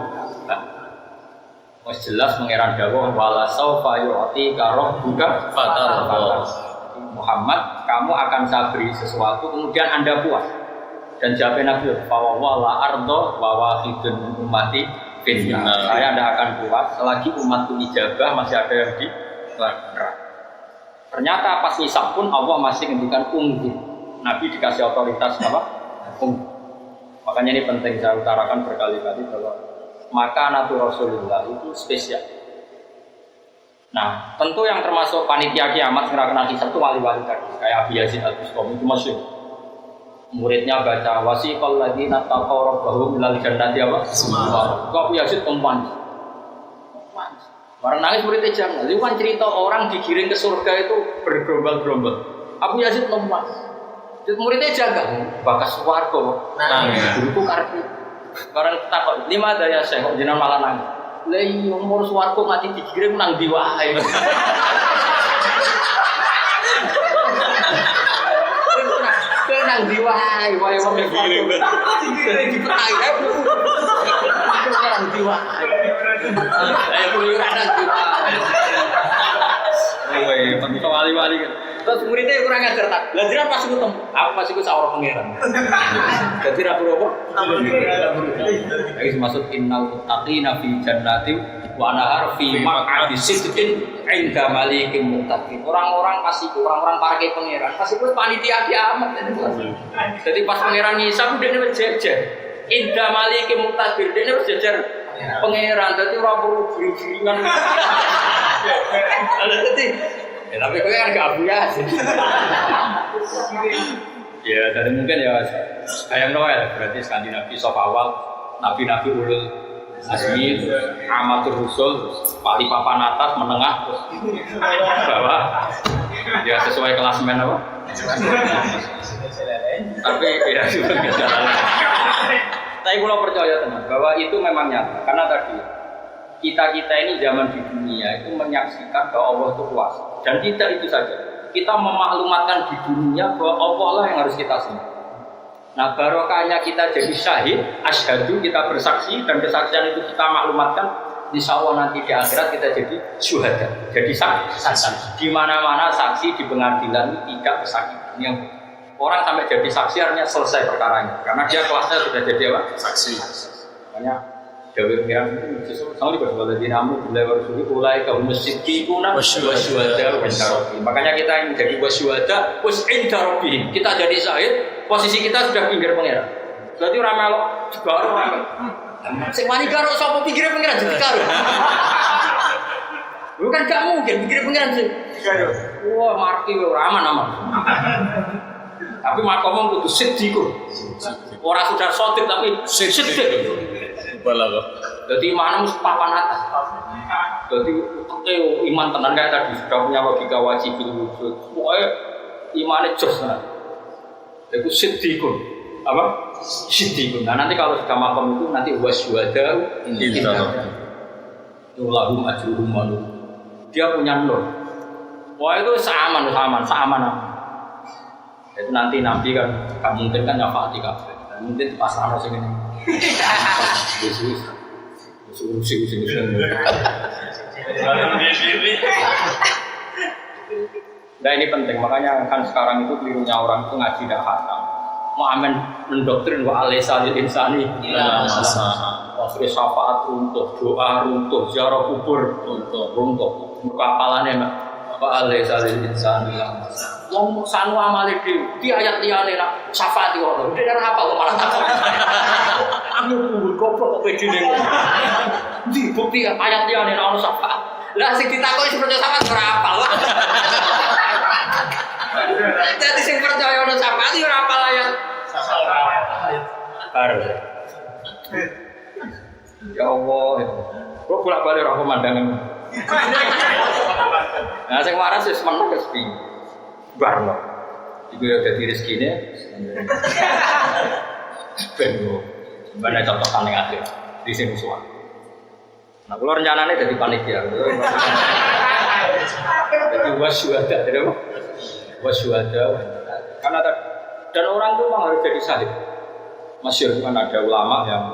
Wis jelas mengeran dawuh wala saufa yu'ti karabbuka fatardah. Muhammad, kamu akan saya beri sesuatu kemudian Anda puas. Dan jawabnya Nabi, "Fawwala ardo wa wahidun ummati finna." Saya tidak akan puas selagi umatku ijabah masih ada yang di neraka. Ternyata pas hisab pun Allah masih ngendikan unggul. Nabi dikasih otoritas apa? Unggul. Makanya ini penting saya utarakan berkali-kali bahwa maka Nabi Rasulullah itu spesial. Nah, tentu yang termasuk panitia kiamat segera hisab itu wali-wali tadi, kayak Abi Yazid Al-Bustami itu masyhur. Muridnya baca wasiqal ladzina taqaw rabbahum ilal jannati apa? Kok Abu Yazid tempan. Barang nangis muridnya jangan. Liwan cerita orang digiring ke surga itu bergerombol-gerombol. Abu Yazid tempan. Muridnya jaga bakas swarga. Nangis. Guruku karep. Barang takut, lima daya saya kok jenengan malah nangis. Lah iya umur swarga mati digiring nang ndi wae. Nang ndi wae wong digiring. Dadi dipetai ae. Nang ndi wae. Ayo kuwi nang ndi wae. Woi, penting wali-wali kan. Terus muridnya kurang ajar tak. Lah jenengan pas ketemu, aku pas iku sawara pangeran. Dadi ra apa? Iki maksud innal muttaqina fi jannati wa nahar fi maq'adi sidqin 'inda malikin muttaqin. Orang-orang pasti orang-orang parke pangeran. Pasti ku panitia kiamat. Jadi pas pangeran ngisap dene wis jejer. Inda malikin muttaqin dene wis jejer pangeran. Dadi ora perlu giri-giringan. Dadi ya, tapi kau kan gak punya sih. Ya, dari mungkin ya kayak Noel, berarti Skandinavi sop awal, nabi-nabi ulul azmi, amatur rusul, pali papan atas, menengah, terus bawah. Ya sesuai klasemen apa? Tapi ya juga nggak jalan. Tapi kalau percaya teman, bahwa itu memang nyata, karena tadi kita ini zaman di dunia itu menyaksikan bahwa Allah itu kuasa. Dan tidak itu saja, kita memaklumatkan di dunia bahwa Allah lah yang harus kita sembah. Nah barokahnya kita jadi syahid, asyhadu, kita bersaksi dan kesaksian itu kita maklumatkan. Insya Allah nanti di akhirat kita jadi syuhada, jadi saksi. Di mana-mana saksi di pengadilan tidak kesakitan. Yang orang sampai jadi saksi artinya selesai perkaranya, karena dia kelasnya sudah jadi apa? Saksi. Makanya Dawir pengiran itu justru sama juga kalau di namu bila bersuri ulai kaum masjid kuna wasyuhada wasyarabi. Makanya kita yang jadi wasyuhada wasyarabi. Kita jadi syahid, posisi kita sudah pinggir pengiran. Berarti orang melok juga orang. Sing wani karo sapa pinggir pengiran jadi karo. Bukan gak mungkin pinggir pengiran sih. Wah marki aman. Tapi makomong kudu siddiqun. Orang sudah sotik tapi siddiq. Balago. Jadi mana mesti papan atas. Jadi iman tenan kayak tadi sudah punya logika wajib wujud. Pokoknya imannya jos nah. Itu siddiqun. Apa? Siddiqun. Nah nanti kalau sudah makom itu nanti wasyuhada indah. Lahum ajruhum wa nur. Dia punya nur. Wah itu seaman. Itu nanti Nabi kan gak mungkin kan nyafaati kabeh. Mungkin pas ana sing ngene. Yesus. Nah ini penting, makanya kan sekarang itu kelirunya orang itu ngaji dah khatam. Mau amen mendoktrin wa alaysa lil insani. Maksudnya syafaat runtuh, doa runtuh, ziarah kubur runtuh. Kapalannya nak apa alai salil insan bilang. Wong sanu amale dhewe, iki ayat liyane nak syafaat yo ono. Dhewe ora hafal kok malah takon. Aku kubur goblok kok pedine. Ndi bukti ayat liyane nak ono syafaat. Lah sing ditakoki seperti syafaat ora hafal. Jadi sing percaya ono syafaat yo ora hafal ayat. Harus. Ya Allah, kok bolak-balik ora pemandangan. Nah, sing waras wis meneng wis piye. Barno. Iku ya dadi rezekine. Ben yo. Mana contoh paling akhir di sini semua. Nah, kalau rencananya jadi panitia. Jadi wasyuhada, jadi apa? Wasyuhada. Karena dan orang itu memang harus jadi syahid. Masyhur kan ada ulama yang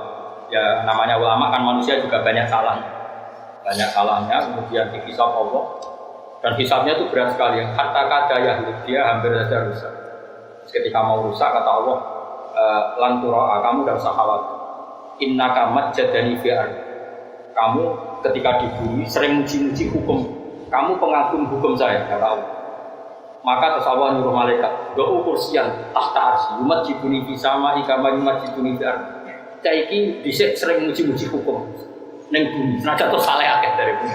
ya namanya ulama kan manusia juga banyak salahnya. Banyak salahnya, kemudian dihisab Allah. Dan hisabnya itu berat sekali. Hatta kada Yahud dia hampir saja rusak. Ketika mau rusak kata Allah, lanturoa kamu tidak usah khawatir. Innaka majjadani fi'ar. Kamu ketika di bumi sering muji-muji hukum. Kamu pengagum hukum saya, kata Allah. Maka terus Allah nyuruh malaikat, doa kursian tahta arsy, yumajjiduni fi sama'i kama yumajjiduni fi'ar. Saiki dhisik sering muji-muji hukum. Neng bumi, senajan terus salah akeh dari bumi.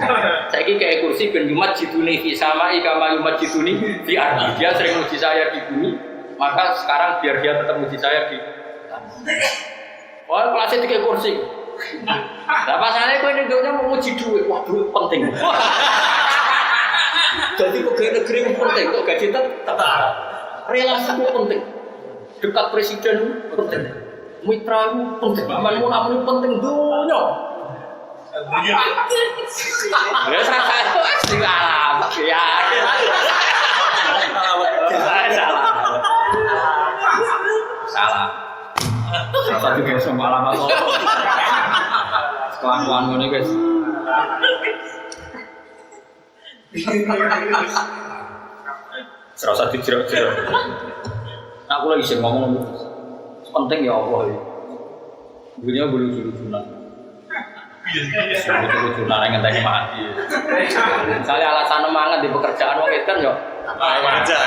Saiki kayak kursi ben yumajjiduni fi sama'i kama yumajjiduni fi'ar. Dia sering muji saya di bumi, maka sekarang biar dia tetap muji saya di oh, kelasnya tiga kursi. Lah pasalnya kowe ning donya mau muji duit. Wah, duit penting. Jadi pegawai negeri penting, kok gaji tetap. Relasi itu penting. Dekat presiden penting. Mitra itu penting. Amanmu namun penting dunia. Ya saya salah. Ya. Salah. Satu guys sama alamat lo. Kelakuan gue guys. Serasa dijerok-jerok. Aku lagi sih ngomong penting ya Allah. Dunia boleh lucu-lucunan. Lucu-lucunan yang ngenteni mati. Misalnya alasan mangan di pekerjaan wong edan yo aja.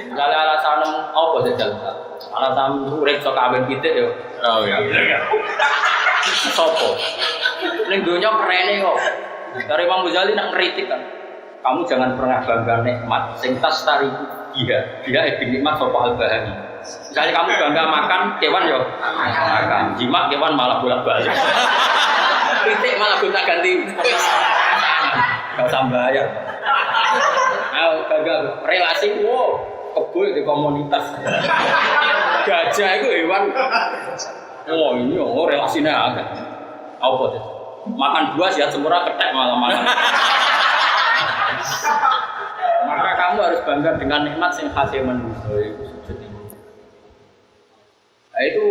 Misalnya alasan apa jajal. Alasan urip sok kawin pitik yo. Oh ya. Sopo. Ning donya kerene kok. Dari Imam Ghazali nak ngritik kan. Kamu jangan pernah bangga nikmat sing tastari dia nikmat sapa al-bahari. Misalnya kamu bangga makan kewan yo makan, jimat kewan malah bolak-balik. Kritik malah gonta ganti. Enggak usah bayar. Bangga relasi kebo di komunitas. Gajah itu hewan. Oh ini relasinya agak. Apa tuh? Makan buah sehat semurah ketek malam-malam. Maka kamu harus bangga dengan nikmat yang hasil manusia itu. Nah itu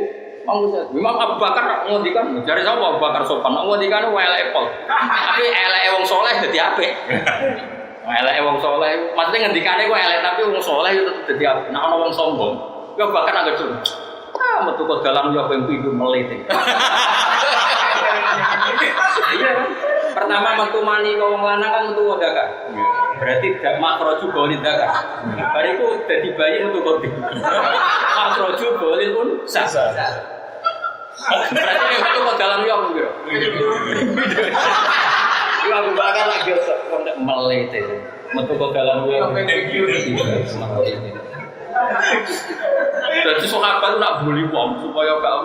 Imam Abu Bakar ngendikan, dari sapa Abu Bakar sopan, ngendikan elek Apple. Tapi elek wong saleh dadi apik. Elek wong saleh, maksudnya ngendikane kok elek tapi wong saleh itu tetep dadi apik. Nek ana wong sombong, ya bakar agak curang. Metu kok dalam yo ben pindu meliti. Iya kan? Pertama metu mani kok wong lanang kan metu dagang. Berarti gak makroju boleh dagang. Bariku dadi bayi metu kok. Makroju boleh pun sah. Berarti metu kok dalam yo piro? Iya Abu Bakar lagi kok meliti. Metu kok dalam yo. Jadi sahabat itu nak bully wong supaya gak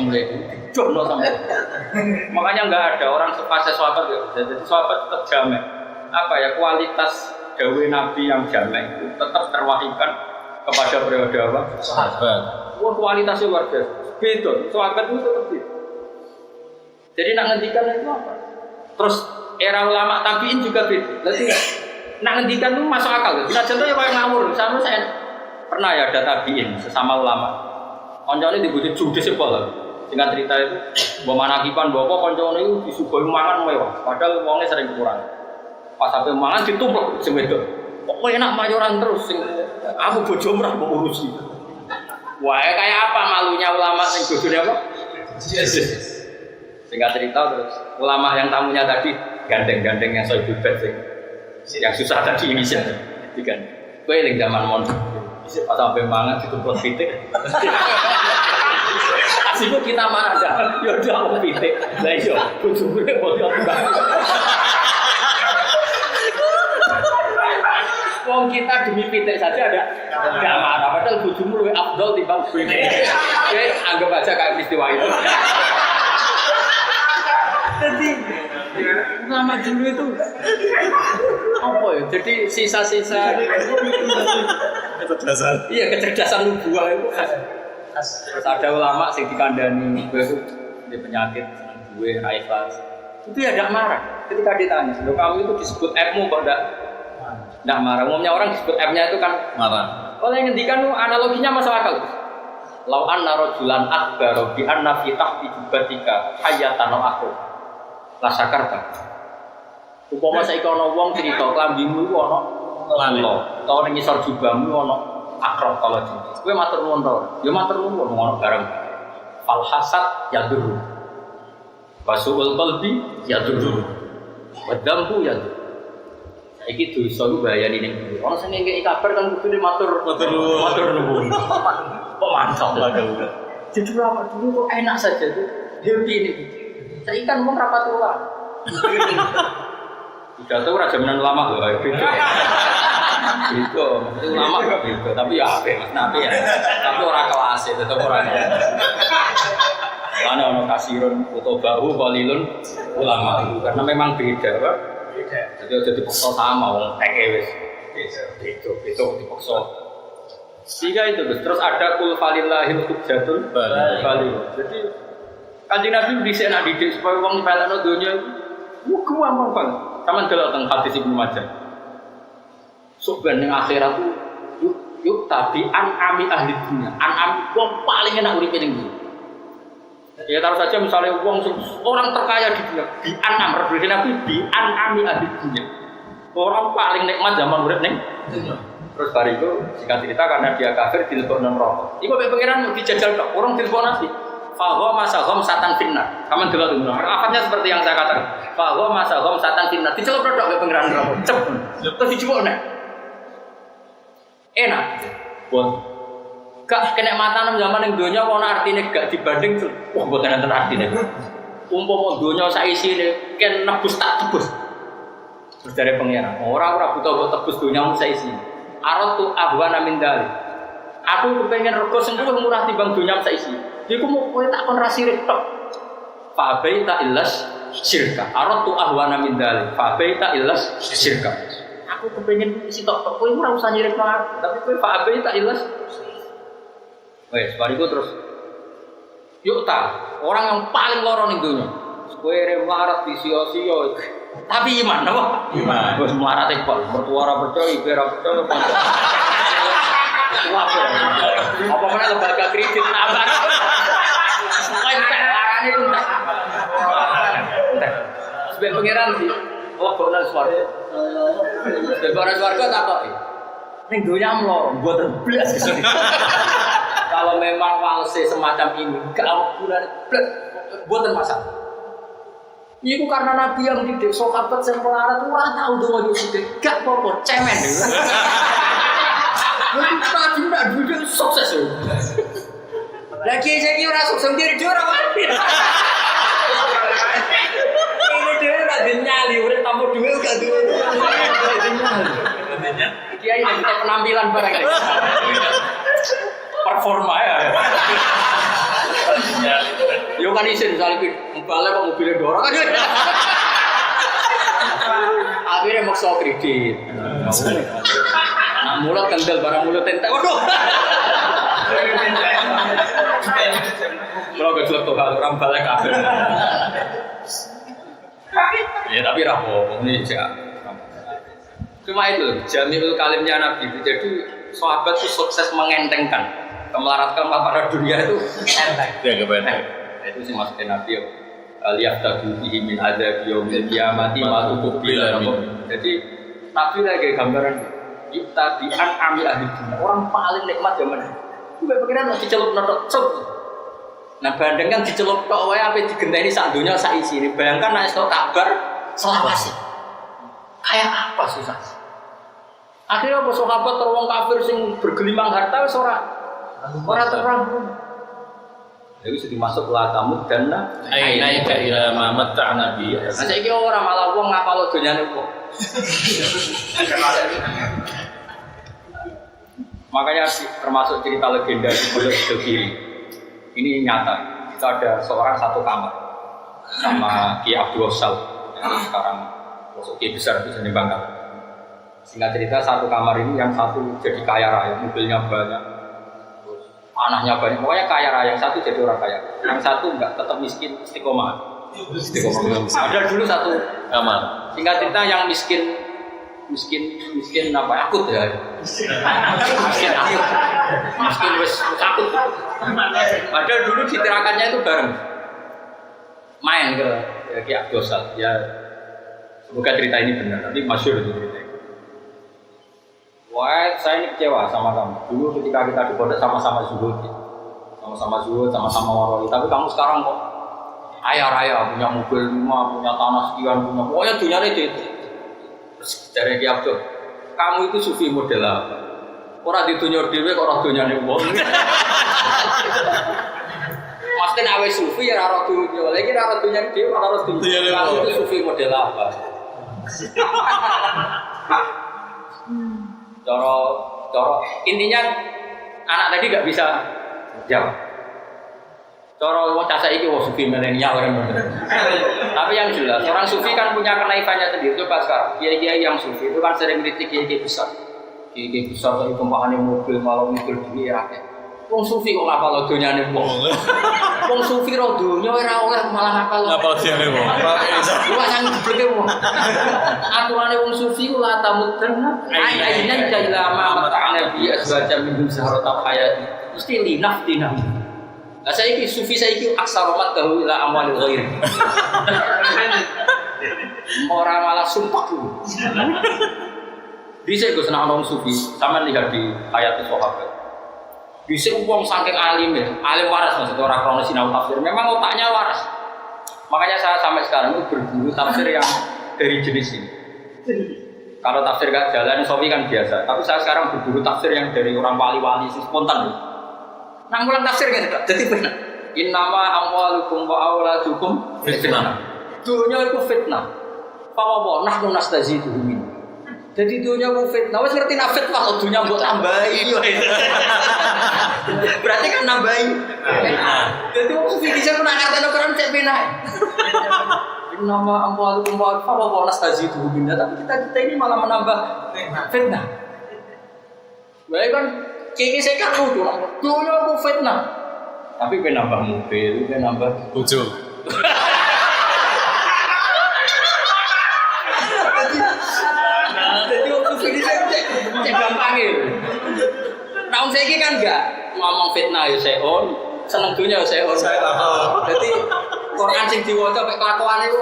mulai itu. Jono sampai. Makanya enggak ada orang sepasang sahabat ya. Jadi sahabat tetap jamek. Apa ya kualitas dawuh Nabi yang jamek itu tetap terwakilkan kepada periode apa? Sahabat. Wah kualitasnya luar biasa. Beda. Sahabat itu tetap beda. Jadi nak ngendikan itu apa? Terus era ulama tabiin juga beda. Jadi nak ngendikan itu masuk akal. Kita contohnya kayak ngawur. Sama saya pernah ya ada tabiin sesama ulama. Koncone dibujuk judes sepol. Singkat cerita itu, bawa manakipan bawa koncone itu disuguhi mangan mewah. Padahal uangnya sering kurang. Pas sampai mangan ditumpuk sing wedok. Kok enak mayoran terus sing aku bojo mrah mbok urusi. Wah, kayak apa malunya ulama sing bojone apa? Singkat cerita terus ulama yang tamunya tadi gandeng-gandeng yang soal bebet yang susah tadi ini sih. Kan. Kowe ning zaman mondok. Bisa pas sampai mangan ditumpuk pitik. Aslinya kita mana ada? Ya udah aku pitik. Lah iya, bojone bodoh. Wong kita demi pitik saja ada enggak marah, padahal bojomu lebih afdol timbang pitik. Oke, anggap aja kayak peristiwa itu. Jadi ulama dulu itu apa ya? Jadi sisa-sisa
kecerdasan.
Iya, kecerdasan nubuah itu terus ada ulama sing dikandani itu dia penyakit gue ikhlas. Itu ya tidak marah ketika ditanya. Loh kamu itu disebut F-mu kok enggak marah. Umumnya orang disebut F-nya itu kan
Marah.
Kalau yang ngendikan analoginya masuk akal. Lau anna rajulan akbar bi anna fi tahti jubatika hayatan aku. La sakarta. Umpama saiki ana wong cerita klambimu iku ana lalo, utawa ning ngisor jubahmu ana akrab kala jenis. Kowe matur nuwun to. Ya matur nuwun ngono bareng. Fal hasad yadur. Wasuul qalbi yadur. Wadampu yadur. Saiki dosa ku bahayane ning ndi. Ana sing ngekeki kabar kan kudu matur nuwun. Kok mantap lagi. Jadi apa dulu kok enak saja tuh. Happy ini. Saiki kan wong rapat ulang. Udah tahu raja menan ulama loh, beda. Itu ulama beda, tapi ya apa mas nabi ya. Tapi orang kelas itu, tetap orang. Karena orang kasirun, utobahu, qalilun, ulama itu karena memang beda, pak. Jadi dipaksa sama orang tekewis. Beda dipaksa. Sehingga itu terus ada kul falillahil hujjatul baligh. Jadi Kanjeng Nabi dhisik nak didik supaya wong pelekno donya iku gampang banget. Sampeyan delok teng hadis Ibnu Majah. Soben ning akhirat yuk tabi'an ami ahli dunya. An wong paling enak uripe ning dunya. Ya taruh saja misalnya wong orang terkaya di dunia, bi anam referensi Nabi bi ami ahli dunya. Orang paling nikmat zaman urip ning dunya. Terus hari itu singkat cerita karena dia kafir dilebokno neraka. Iku mek pangeran dijajal tok, orang dilebokno Nabi. Fahwa masahom satan finnar. Kamu delok dulu. Akhirnya seperti yang saya katakan. Fahwa masahom satan finnar. Diceluk produk ke pangeran neraka. Cep. Terus dijupuk nek. Enak. Buat. Gak kenikmatan zaman yang dunia ana artine gak dibanding wah mboten enten artine. Umpama dunia sak isine ken nebus tak tebus. Terus dari pangeran, ora butuh mbok tebus dunyamu sak isine. Aratu ahwana min dalik. Aku kepengen rego sing luwih murah timbang dunyamu sak isine. Iku mau kowe tak kon ra sirik tok. Fa baita illas syirka. Aratu ahwana min dalik. Fa baita illas syirka. Aku kepengen sitok tok kowe ora usah nyirik nang tapi kowe fa baita illas. Wes, bariku terus. Yuk ta, orang yang paling loro ning donya. Kowe melarat di sio-sio. Tapi iman apa? Iman. Wes melarat kok mertua ora percaya, ibu ora percaya. Apa mana lembaga kredit nambah? Entek larane ku entek. Sebab pangeran di lebokno swarga. Lebokno swarga tak kok. Ning donya mloro, mboten blas kesini. Kalau memang walse semacam ini, kalau bulan blas mboten masalah. Iku karena Nabi yang didik sahabat sing melarat ora tau donga yo sithik, gak apa-apa, cemen. Lalu tadi ndak duwe sukses yo. Lagi saya ora sukses sendiri dia ora mati. Ini dia ora nyali, urip tamu dhewe gak duwe. Dia ini penampilan barang ini. Performa ya. Yo kan isin misalnya balik kok mobilnya dorong kan. Akhirnya maksa kredit. Nah, mulut kendel barang mulut entek. Waduh. Kalau gak jelek tuh orang balik kabel. Ya tapi rapo ini aja. Cuma itu Jamiul Kalimnya Nabi. Jadi sahabat itu sukses mengentengkan kemelaratkan para dunia itu enteng.
Ya kebetulan.
Itu sih maksudnya Nabi ya. Lihat tabihi min adzab yaumil qiyamati ma tuqbila. Jadi Nabi lagi gambaran yuk tabi'an amil ahli dunia. Orang paling nikmat zaman Mbak pengiran dicelup notok cep. Nah bandeng kan dicelup tok wae ape digenteni sak donya sak isine. Bayangkan nek iso kabar selawase. Kayak apa susah. Akhirnya apa sahabat terus wong kafir sing bergelimang harta wis ora terang. Jadi sudah masuk lah tamu dan
naik ke ila mamat ta'nabi.
Nah saiki ora malah wong ngapalo donyane kok. Makanya termasuk cerita legenda di Pondok Sidogiri. Ini nyata. Itu ada seorang satu kamar sama Ki Abdul Sal yang sekarang masuk Ki besar di sini Bangka. Singkat cerita satu kamar ini yang satu jadi kaya raya, mobilnya banyak, anaknya banyak, pokoknya kaya raya. Yang satu jadi orang kaya, yang satu enggak, tetap miskin, istiqomah. Ada dulu satu kamar. Singkat cerita yang miskin apa akut ya, miskin wes akut. Ada dulu di tirakannya itu bareng main ke Ki Abdul Sal. Ya semoga cerita ini benar, tapi masyhur itu cerita. Wah, saya ini kecewa sama kamu. Dulu ketika kita di pondok sama-sama zuhud, sama-sama waroi. Tapi kamu sekarang kok ayah punya mobil 5, punya tanah sekian, punya pokoknya dunia itu. Terus dari Ki Abdul, kamu itu sufi model apa? Orang di dunia dewe kok orang dunia nih wong. Maksudnya awe sufi ya orang dunia, lagi orang dunia dewe orang dunia. Kamu itu sufi model apa? Coro intinya anak tadi nggak bisa jawab. Coro mau casa iki wah sufi milenial kan. Tapi yang jelas orang sufi kan punya kenaikannya sendiri. Coba sekarang kiai-kiai yang sufi itu kan sering kritik kiai-kiai besar. Kiai-kiai besar itu tumpahannya mobil malam mobil dunia rakyat. Wong sufi kok ngapal lo donyane wong. Wong sufi ro donya ora oleh malah ngapal. Ngapal donyane wong. Wah nang jebleke wong. Aturane wong sufi ku la tamuddan ayyan ila ma mata'na bi azwajan min zahrata hayati. Mesti linaf dinam. Lah saiki sufi saiki aksaromat tahu ila amalil ghair. Ora malah sumpah ku. Bisa Gus nang wong sufi, sampean lihat di ayat sahabat. Bisa uang saking alim ya, alim waras maksudnya orang krono sinau tafsir. Memang otaknya waras. Makanya saya sampai sekarang itu berburu tafsir yang dari jenis ini. Kalau tafsir gak jalan, Sofi kan biasa. Tapi saya sekarang berburu tafsir yang dari orang wali-wali spontan. Nang ulang tafsir gitu, jadi benar. Innama amwalukum wa auladukum fitnah. Dunia itu fitnah. Fawawa nahnu nastaziduhum min. Jadi dunia ku fitnah. Wes ngerti nafit kalau dunia mbok tambahi. Berarti kan nambahi. Jadi wong sufi bisa ku nak ngarteno Quran cek penak. Nama amwalukum wa fawawa nastaziduhum min. Tapi kita ini malah menambah fitnah. Baik kan kini saya kan udah dunia ku fitnah. Tapi pengen nambah mobil, pengen nambah
bojo.
Jadi waktu ini saya cek gampang ya. Nah, saya ini kan enggak ngomong fitnah ya seon, seneng dunia ya seon. Jadi Quran sing diwaca mek kelakuane itu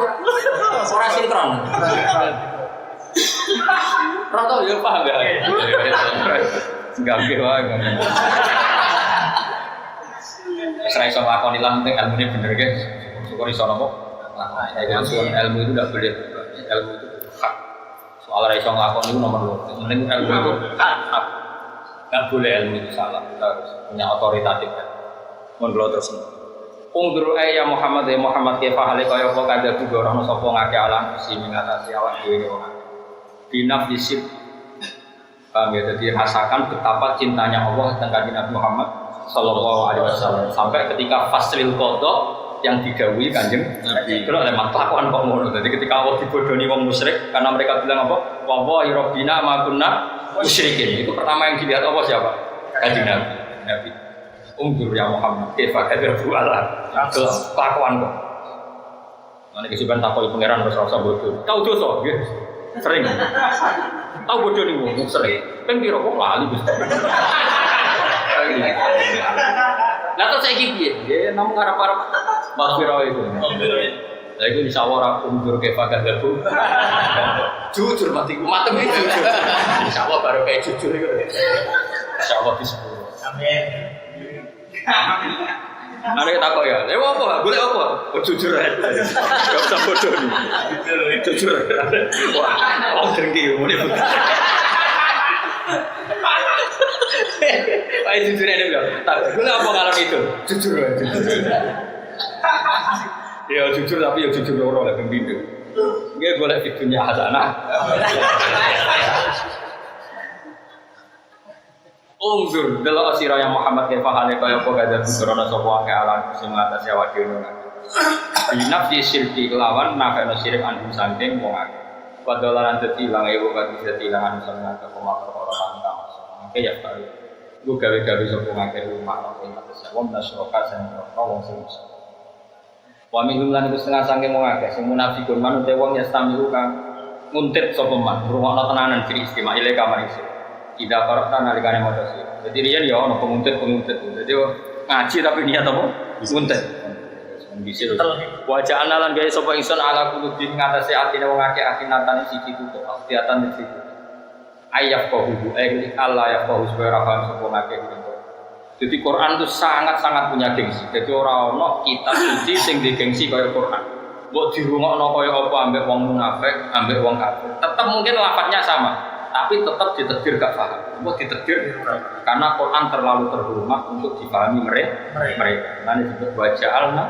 ora sinkron. Ora tau ya paham ya. Enggak wae. Saya iso nglakoni lah penting ilmune bener guys. Syukur iso nopo. Ilmu itu enggak boleh. Ilmu itu hak. Soal iso nglakoni itu nomor 2. Mending ilmu itu hak. Enggak boleh ilmu itu salah. Kita harus punya otoritatif kan. Mun kula terus. Ungdur ya Muhammad kaifa halika ya apa kada orang sapa ngake alam si mengatasi awak dhewe ora. Binaf disip. Paham ya, jadi rasakan betapa cintanya Allah tentang Nabi Muhammad Sallallahu Alaihi Wasallam sampai ketika faslil qadha yang didhawuhi Kanjeng Nabi. Terus oleh kelakuan kok ngono. Jadi ketika Allah dibodoni wong musyrik karena mereka bilang apa? Wa rabbina ma kunna musyrikin. Itu pertama yang dilihat Allah siapa? Kanjeng Nabi. Unggur ya Muhammad kaifa kadzbu Allah. Kelakuan kok. Nek kesiban takoi pangeran terus rasa bodoh. Tahu dosa nggih. Sering. Tahu bodoh nih wong sering. Kan kira kok lali Gus. Lah terus saiki piye? Ya namung arep-arep maghfirah itu. Lah iku disawer undur ke fagar gabu. Jujur mati umatem iki jujur. Insyaallah baru kayak jujur iku. Insyaallah disepuro. Amin. Ada kita kok ya, apa? Boleh apa? Oh, jujur aja. Gak usah bodoh nih. Jujur. Wah, oh dengki, boleh betul. Pak jujur aja bilang, boleh apa kalau itu? Jujur aja. Ya jujur tapi ya jujur orang lah pembimbing. Dia boleh fitunya hasanah. Unzur delok sira yang Muhammad kefahane kaya apa kadang burono sapa wae alam sing ngatasi awake dhewe. Binaf di syirki kelawan nafana syirik anhum saking wong akeh. Padahal dadi ilang ewu kan dadi ilangan sangat koma perkara kang oke ya baru. Lu gawe-gawe sapa akeh rumah apa ing atas wong nasroka sing wong sing wa minhum lan iku setengah saking wong akeh sing munafikun manute wong ya stamilu kang nguntit sapa man ngrungokno tenanan diri istimewa ile kamar isi. Tidak korban nalikane maca sih. Jadi riyen ya ono penguntit. Jadi ngaji tapi niat apa? Nguntit. Bisa. Wajah analan gawe sapa ingsun ala kulubi ngatasi atine wong akeh akinatan siji tutup astiatan siji. Ayat qahu Allah ya qahu supaya paham sapa akeh gitu. Jadi Quran itu sangat-sangat punya gengsi. Jadi ora ono kitab suci sing digengsi kaya Quran. Mbok dirungokno kaya apa ambek wong munafik, ambek wong kafir. Tetap mungkin lafadznya sama. Tapi tetap ditetir gak paham. Mau ditetir karena Quran terlalu terhormat untuk dipahami mereka. Nanti disebut waja'alna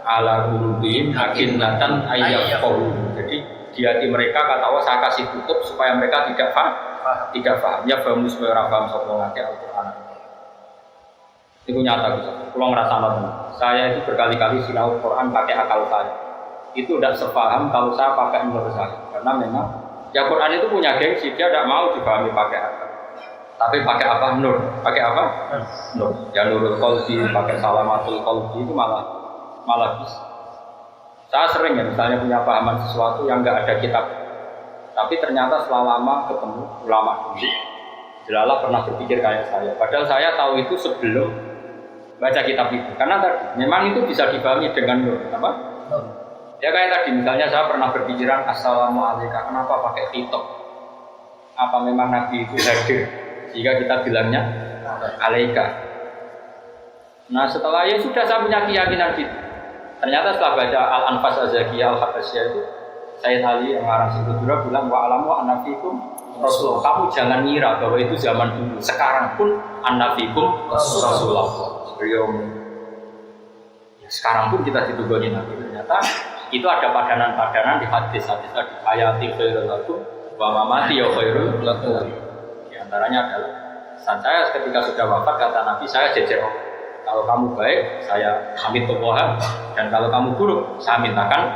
ala qulubihim akinnatan ayyafqahu. Jadi di hati mereka kata Allah saya kasih tutup supaya mereka tidak paham. Ya bamus supaya ora paham sapa ngake Al-Qur'an. Itu nyata gitu. Kalau ngerasa benar. Saya itu berkali-kali sinau Quran pakai akal saya. Itu tidak sepaham kalau saya pakai menurut saya. Karena memang ya Quran itu punya gengsi, dia tidak mau dipahami pakai akal. Tapi pakai apa? Nur. Pakai apa? Nur. Ya nurul qalbi, pakai salamatul qalbi itu malah bisa. Saya sering ya misalnya punya pahaman sesuatu yang enggak ada kitab. Tapi ternyata setelah lama ketemu ulama dulu, jelalah pernah berpikir kayak saya. Padahal saya tahu itu sebelum baca kitab itu. Karena tadi memang itu bisa dipahami dengan nur. Apa? Ya kayak tadi misalnya saya pernah berpikiran assalamualaikum kenapa pakai khitab? Apa memang Nabi itu hadir sehingga kita bilangnya alaika? Nah setelah ya sudah saya punya keyakinan gitu. Ternyata setelah baca Al-Anfas Az-Zakiyah Al-Habasyah itu Sayyid Ali yang ngarang Singkudura bilang wa alamu annafikum Rasulullah. Kamu jangan ngira bahwa itu zaman dulu. Sekarang pun annafikum Rasulullah. Sekarang pun kita ditugoni Nabi. Ternyata itu ada padanan-padanan di hadis-hadis tadi ayati khairul lakum wa mamati ya khairul lakum. Di antaranya adalah saya ketika sudah wafat kata Nabi saya jejer kalau kamu baik saya amit Allah dan kalau kamu buruk saya mintakan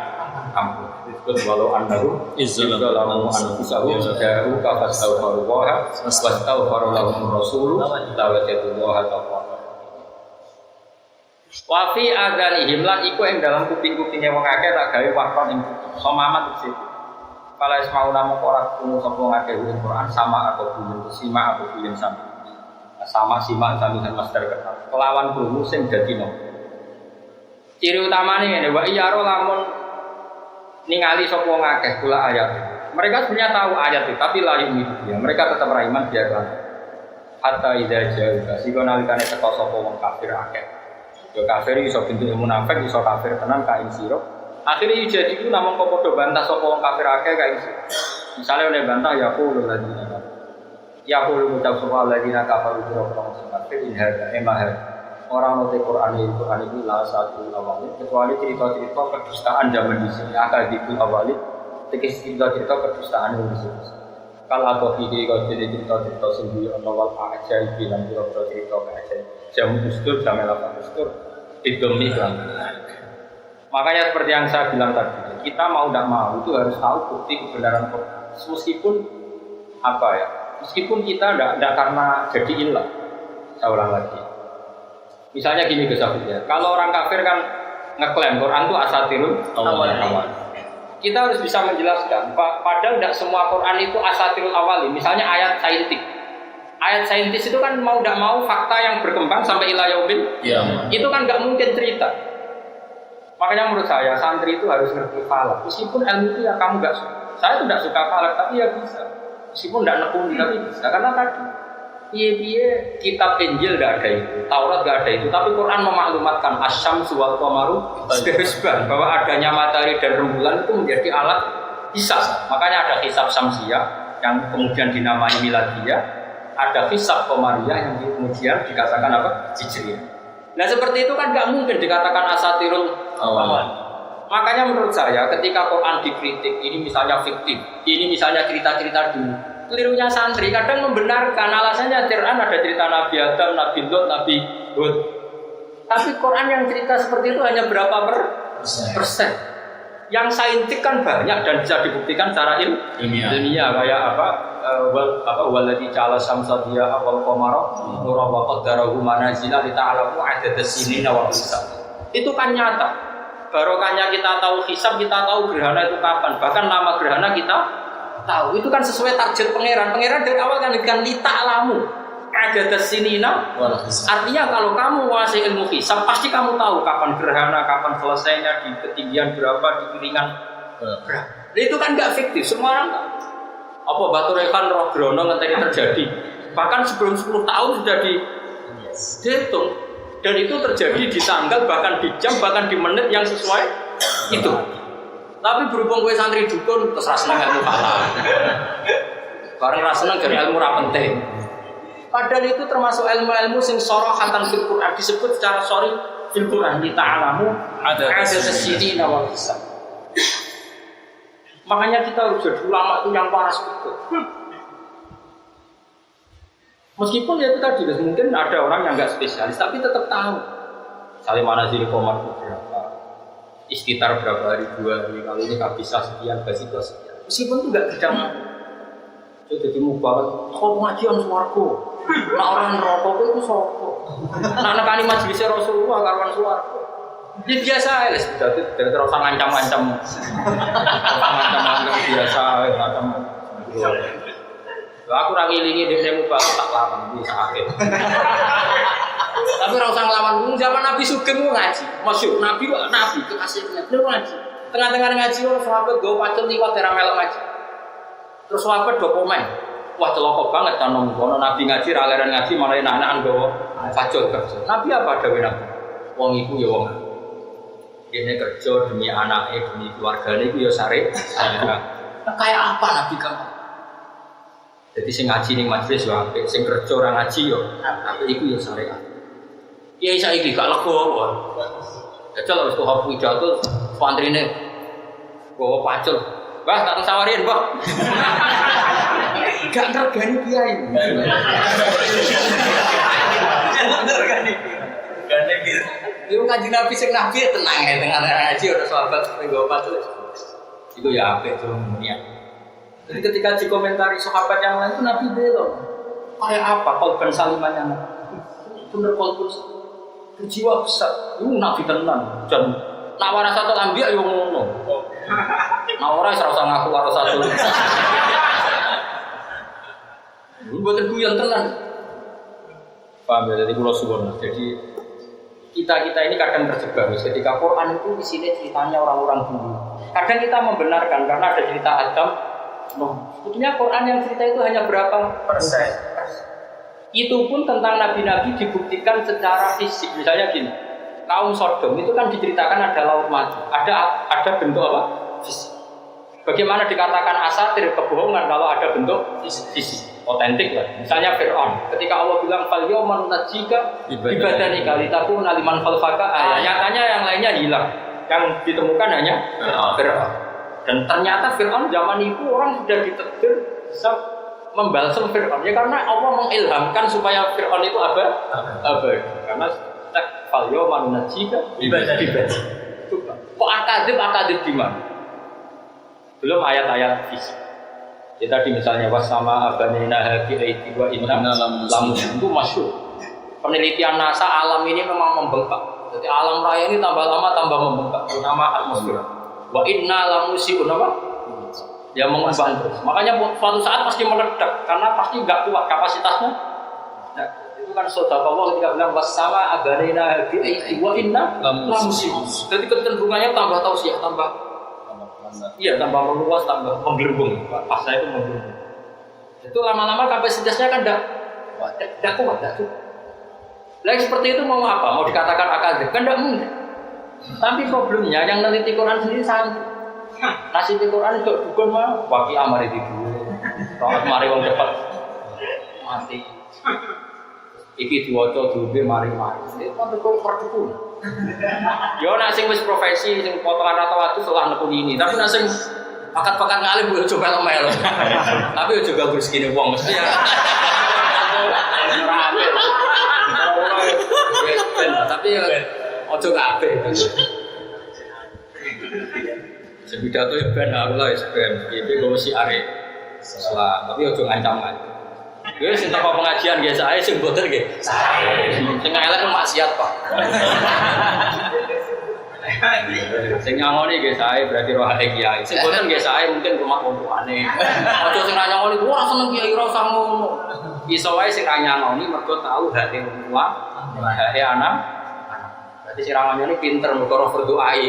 ampun. Disebut walau andaru izzalamu anfusahum ja'u ka fastaghfirullaha wastaghfara lahum rasulu lawajatullaha tawwab. Wa fi adzanihim lan iku ing dalam kuping-kupinge wong akeh tak gawe wakton ing somamat iki. Kala ismau namo ora krungu sapa ngakeh Quran sama atau belum simak atau belum sama simak sami master kata. Kelawan krungu sing dadi no. Ciri utamane ngene wa iyaro lamun ningali sapa wong akeh kula ayat. Mereka sebenarnya tahu ayat itu tapi layu itu ya. Mereka tetap beriman biarlah. Hatta idza ja'a sikona nalikane teko sapa wong kafir akeh. Ya kafir iso bentuk munafik iso kafir tenan ka ing sira. Akhire yo jadi ku namung kok padha bantah sapa wong kafir akeh ka ing sira. Misale oleh bantah ya qul ladina. Ya qul mutawaffa ladina kafaru bi rabbihim kafir in hada emah. Orang ngerti Quran itu lah satu awal kecuali cerita-cerita kedustaan zaman di sini akal dikul awali cerita-cerita kedustaan yang di sini. Kalau atau video kau cerita-cerita sendiri atau ajaib bilang cerita ajaib jam ustur jam 8 ustur demi kan. Makanya seperti yang saya bilang tadi, kita mau tidak mau itu harus tahu bukti kebenaran Quran. Meskipun apa ya, meskipun kita tidak karena jadi ilah. Saya ulang lagi. Misalnya gini kesabutnya, kalau orang kafir kan ngeklaim Quran itu asatirul awal. Kita harus bisa menjelaskan, padahal tidak semua Quran itu asatirul awali. Misalnya ayat saintis. Ayat saintis itu kan mau tidak mau fakta yang berkembang sampai ila yaumil. Itu kan nggak mungkin cerita. Makanya menurut saya santri itu harus ngerti falak. Meskipun ilmu itu ya kamu nggak suka. Saya itu tidak suka falak, tapi ya bisa. Meskipun tidak nekuni tapi bisa. Karena tadi piye-piye kitab Injil nggak ada itu, Taurat nggak ada itu, tapi Quran memaklumatkan asyamsu wal qamaru bihusban, bahwa adanya matahari dan rembulan itu menjadi alat hisab. Makanya ada hisab samsiyah yang kemudian dinamai miladiyah, ada hisab qamariyah yang kemudian dikatakan apa? Hijriyah. Nah seperti itu kan nggak mungkin dikatakan asatirul awal. Makanya menurut saya ketika Quran dikritik, ini misalnya fiktif, ini misalnya cerita-cerita dulu, kelirunya santri kadang membenarkan alasannya Quran ada cerita Nabi Adam, Nabi Lot, Nabi Hud. Tapi Quran yang cerita seperti itu hanya berapa persen? Yang saintik kan banyak dan bisa dibuktikan secara ilmiah kayak waladhi ja'ala syamsa diya'a wal qamara nuran wa qaddarahu manazila li ta'lamu 'adadas sinina wal hisab. Itu kan nyata. Barokahnya kita tahu hisab, kita tahu gerhana itu kapan. Bahkan nama gerhana kita tahu. Itu kan sesuai target pangeran. Pangeran dari awal kan dengan li ta'lamu 'adadas sinina wal hisab. Artinya kalau kamu menguasai ilmu hisab, pasti kamu tahu kapan gerhana, kapan selesainya, di ketinggian berapa, di piringan berapa. Itu kan enggak fiktif, semua orang tahu. Apa batu rekan roh grono ngenteni terjadi. Bahkan sebelum 10 tahun sudah dihitung. Dan itu terjadi di tanggal, bahkan di jam, bahkan di menit yang sesuai itu. Tapi berhubung gue santri dukun, terus rasanya ilmu halal. Bareng rasanya dari ilmu penting. Padahal itu termasuk ilmu-ilmu sing sorohatan fil Quran, disebut secara sorry fil Quran. Li ta'lamu ada sesini nawal hisab. Makanya kita harus jadi ulama itu yang paras betul. Meskipun ya itu tadi, mungkin ada orang yang nggak spesialis, tapi tetap tahu. Misalnya manazil qamar berapa, istitar berapa hari, 2 hari, kalau ini nggak bisa sekian, basi sekian. Meskipun itu nggak bidang. Jadi mubarak, kok pengajian swarga. Nah orang rokok itu sopo. Nah nekani majelisnya Rasulullah karuan swarga. Ini biasa ya, tidak terus ngancam-ngancam. Ngancam-ngancam biasa, ngancam. Aku ora ngilingi dene mubarak tak lawan iki sakit. Tapi ora usah nglawan zaman Nabi Sugeng ngaji. Masyhur Nabi kok Nabi kekasihnya ngaji. Tengah-tengah ngaji sahabat go pacul liwat era melok ngaji. Terus sahabat do komen. Wah celaka banget kan ono Nabi ngaji ra leren ngaji malah anak-anak nggawa pacul kerja. Nabi apa dawuh Nabi? Wong iku ya wong. Dene kerja demi anake, demi keluargane iku ya sare. Kayak apa Nabi kamu? Jadi sing ngaji ning majelis yo apik, sing kerja ora ngaji yo apik iku yo syariat. Kiai saiki gak legowo. Jajal wis tuh pidato santrine gowo pacul. Mbah tak sawarin, Mbah. Gak ngergani kiai. Ngergani. Gane gitu. Yo kanjeng Nabi sing nabi tenang ya tengah ngaji ora sahabat sing gowo pacul. Iku ya apik tuh niat. Jadi ketika dikomentari sahabat yang lain itu Nabi belok. Kayak apa kolban salimannya Nabi? Bener kolban berjiwa besar. Itu Nabi tenang. Dan nawara satu ambil yang ngomong. Nawara serasa ngaku waro satu. Ini buatan guyon tenang. Paham ya? Jadi pulau suwon. Jadi kita ini kadang terjebak. Ketika Quran itu di sini ceritanya orang-orang dulu. Kadang kita membenarkan karena ada cerita Adam. Sebetulnya Quran yang cerita itu hanya berapa persen? Itu pun tentang nabi-nabi dibuktikan secara fisik. Misalnya gini, kaum Sodom itu kan diceritakan ada laut mati, ada bentuk apa? Fisik. Bagaimana dikatakan asatir kebohongan kalau ada bentuk fisik? Otentik lah. Misalnya Fir'aun, ketika Allah bilang fal yawma nunajjika bibadanika litakuna liman khalfaka ayat. Nyatanya yang lainnya hilang. Yang ditemukan hanya Fir'aun. Dan ternyata Fir'aun zaman itu orang sudah ditakdir bisa membalsam Fir'aun. Ya karena Allah mengilhamkan supaya Fir'aun itu abadi. Karena fal yawma nunajjika bibadanika. Kok akadib di mana? Belum ayat-ayat fisik. Ya tadi misalnya wasama abanina haqi aiti wa inna lamun itu masyhur. Penelitian NASA alam ini memang membengkak. Jadi alam raya ini tambah lama tambah membengkak, terutama atmosfer. Wa inna lamusiun apa? Ya mengembang terus. Makanya suatu saat pasti meledak karena pasti enggak kuat kapasitasnya. Nah, itu kan saudara Allah ketika bilang wasama abanina haqi aiti wa inna lamusiun. Jadi kecenderungannya tambah tausiah, tambah meluas, tambah menggelembung. Pasnya itu menggelembung. Itu lama-lama kapasitasnya kan enggak kuat. Tidak kuat, tidak cukup. Lah seperti itu mau apa? Mau dikatakan akademik? Kan tidak mungkin. Tapi problemnya yang neliti Quran sendiri sangat. Nasib Quran itu bukan mah waki amari tidur. Kalau mari wong cepat mati. Iki diwaca duwe mari-mari. Iki kan kok pertuku. Yo nek sing wis profesi sing potongan rata waktu setelah nekuni ini, tapi nek sing pakat-pakat ngalim yo coba melo. Tapi yo juga guru segini wong mesti ya. Tapi yo ojo kabeh. Sepidato yo ben aku lah ben iki kok mesti arek. Salah, tapi ojo ngancam-ngancam. Gue sing teko pengajian nggih sae sing boten nggih. Sae. Sing elek maksiat, Pak. Sing nyangoni nggih sae berarti rohane kiai. Sing boten nggih sae mungkin rumah kompokane. Aja sing ra nyangoni ora seneng kiai ora usah ngono. Iso wae sing ra nyangoni mergo tau hate wong hate anak. Berarti sing ra nyangoni pinter mergo ora berdoai.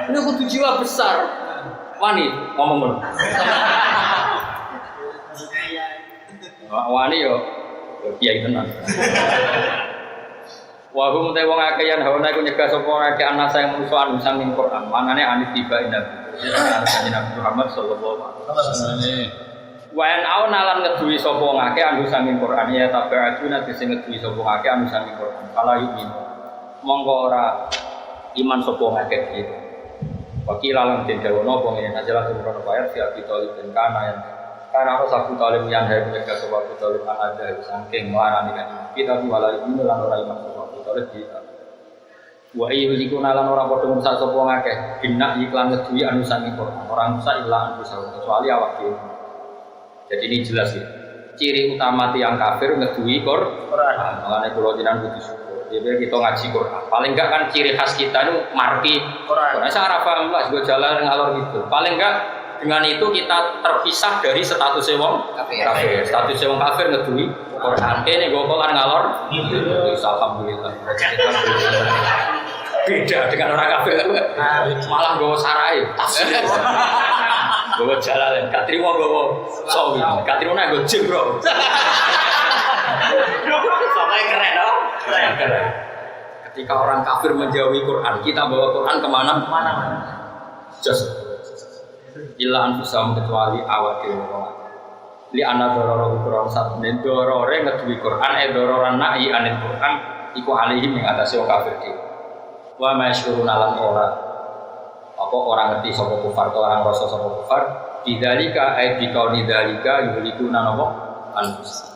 Ini kudu jiwa besar. Wani ngomong ngono. Wani yo kiai tenan. Wa hum te wong akeh yen hawana iku nyegah sapa akeh anak sayang musuhan sanging Quran. Mangane anit tiba nabi. Nabi Muhammad sallallahu alaihi wasallam. Wa en au nalan ngeduwi sapa ngake anu sanging Quran ya tabaatu nanti sing ngeduwi sapa ngake anu sanging Quran. Kala yumin. Monggo ora iman sapa ngake iki. Wakil alam den dawono apa ngene ajalah tumrun bayar si Abi Thalib den kana yang karena aku Abu Thalib yang hari mereka sebab Abu Thalib kan ada saking melarang kan kita diwalai ini lan ora iman sebab Abu Thalib kita wa ayyuliku nalan ora padha musa sapa ngakeh binak iklan ngeduwi anu sami Quran orang musa ilang bisa kecuali awak dhewe. Jadi ini jelas ya ciri utama tiang kafir ngeduwi Quran makane kula jenengan kudu syukur. Jadi kita ngaji Quran. Paling enggak kan ciri khas kita itu marki Quran. Saya ora paham lah juga jalan ngalor gitu. Paling enggak dengan itu kita terpisah dari status wong kafir. Status wong kafir ngeduwi Quran. Kene nggo kan ngalor. Alhamdulillah. Beda dengan orang kafir. Malah nggo sarai tafsir. Nggo jalan gak trimo nggo sawi. Gak trimo nggo jembro. Sampai keren loh. Keren. Ketika orang kafir menjauhi Quran, kita bawa Quran kemana-mana. Just ilan bisa kecuali awak dewi. Li anak dororo Quran satu nen dorore ngeduwi Quran, dororan nahi anil Quran, iku alihim yang atas orang kafir di. Wa masyurun alam apa orang ngerti sapa kufar, orang rasa sapa kufar. Bidzalika ay bikauni dzalika yulikuna napa anfus.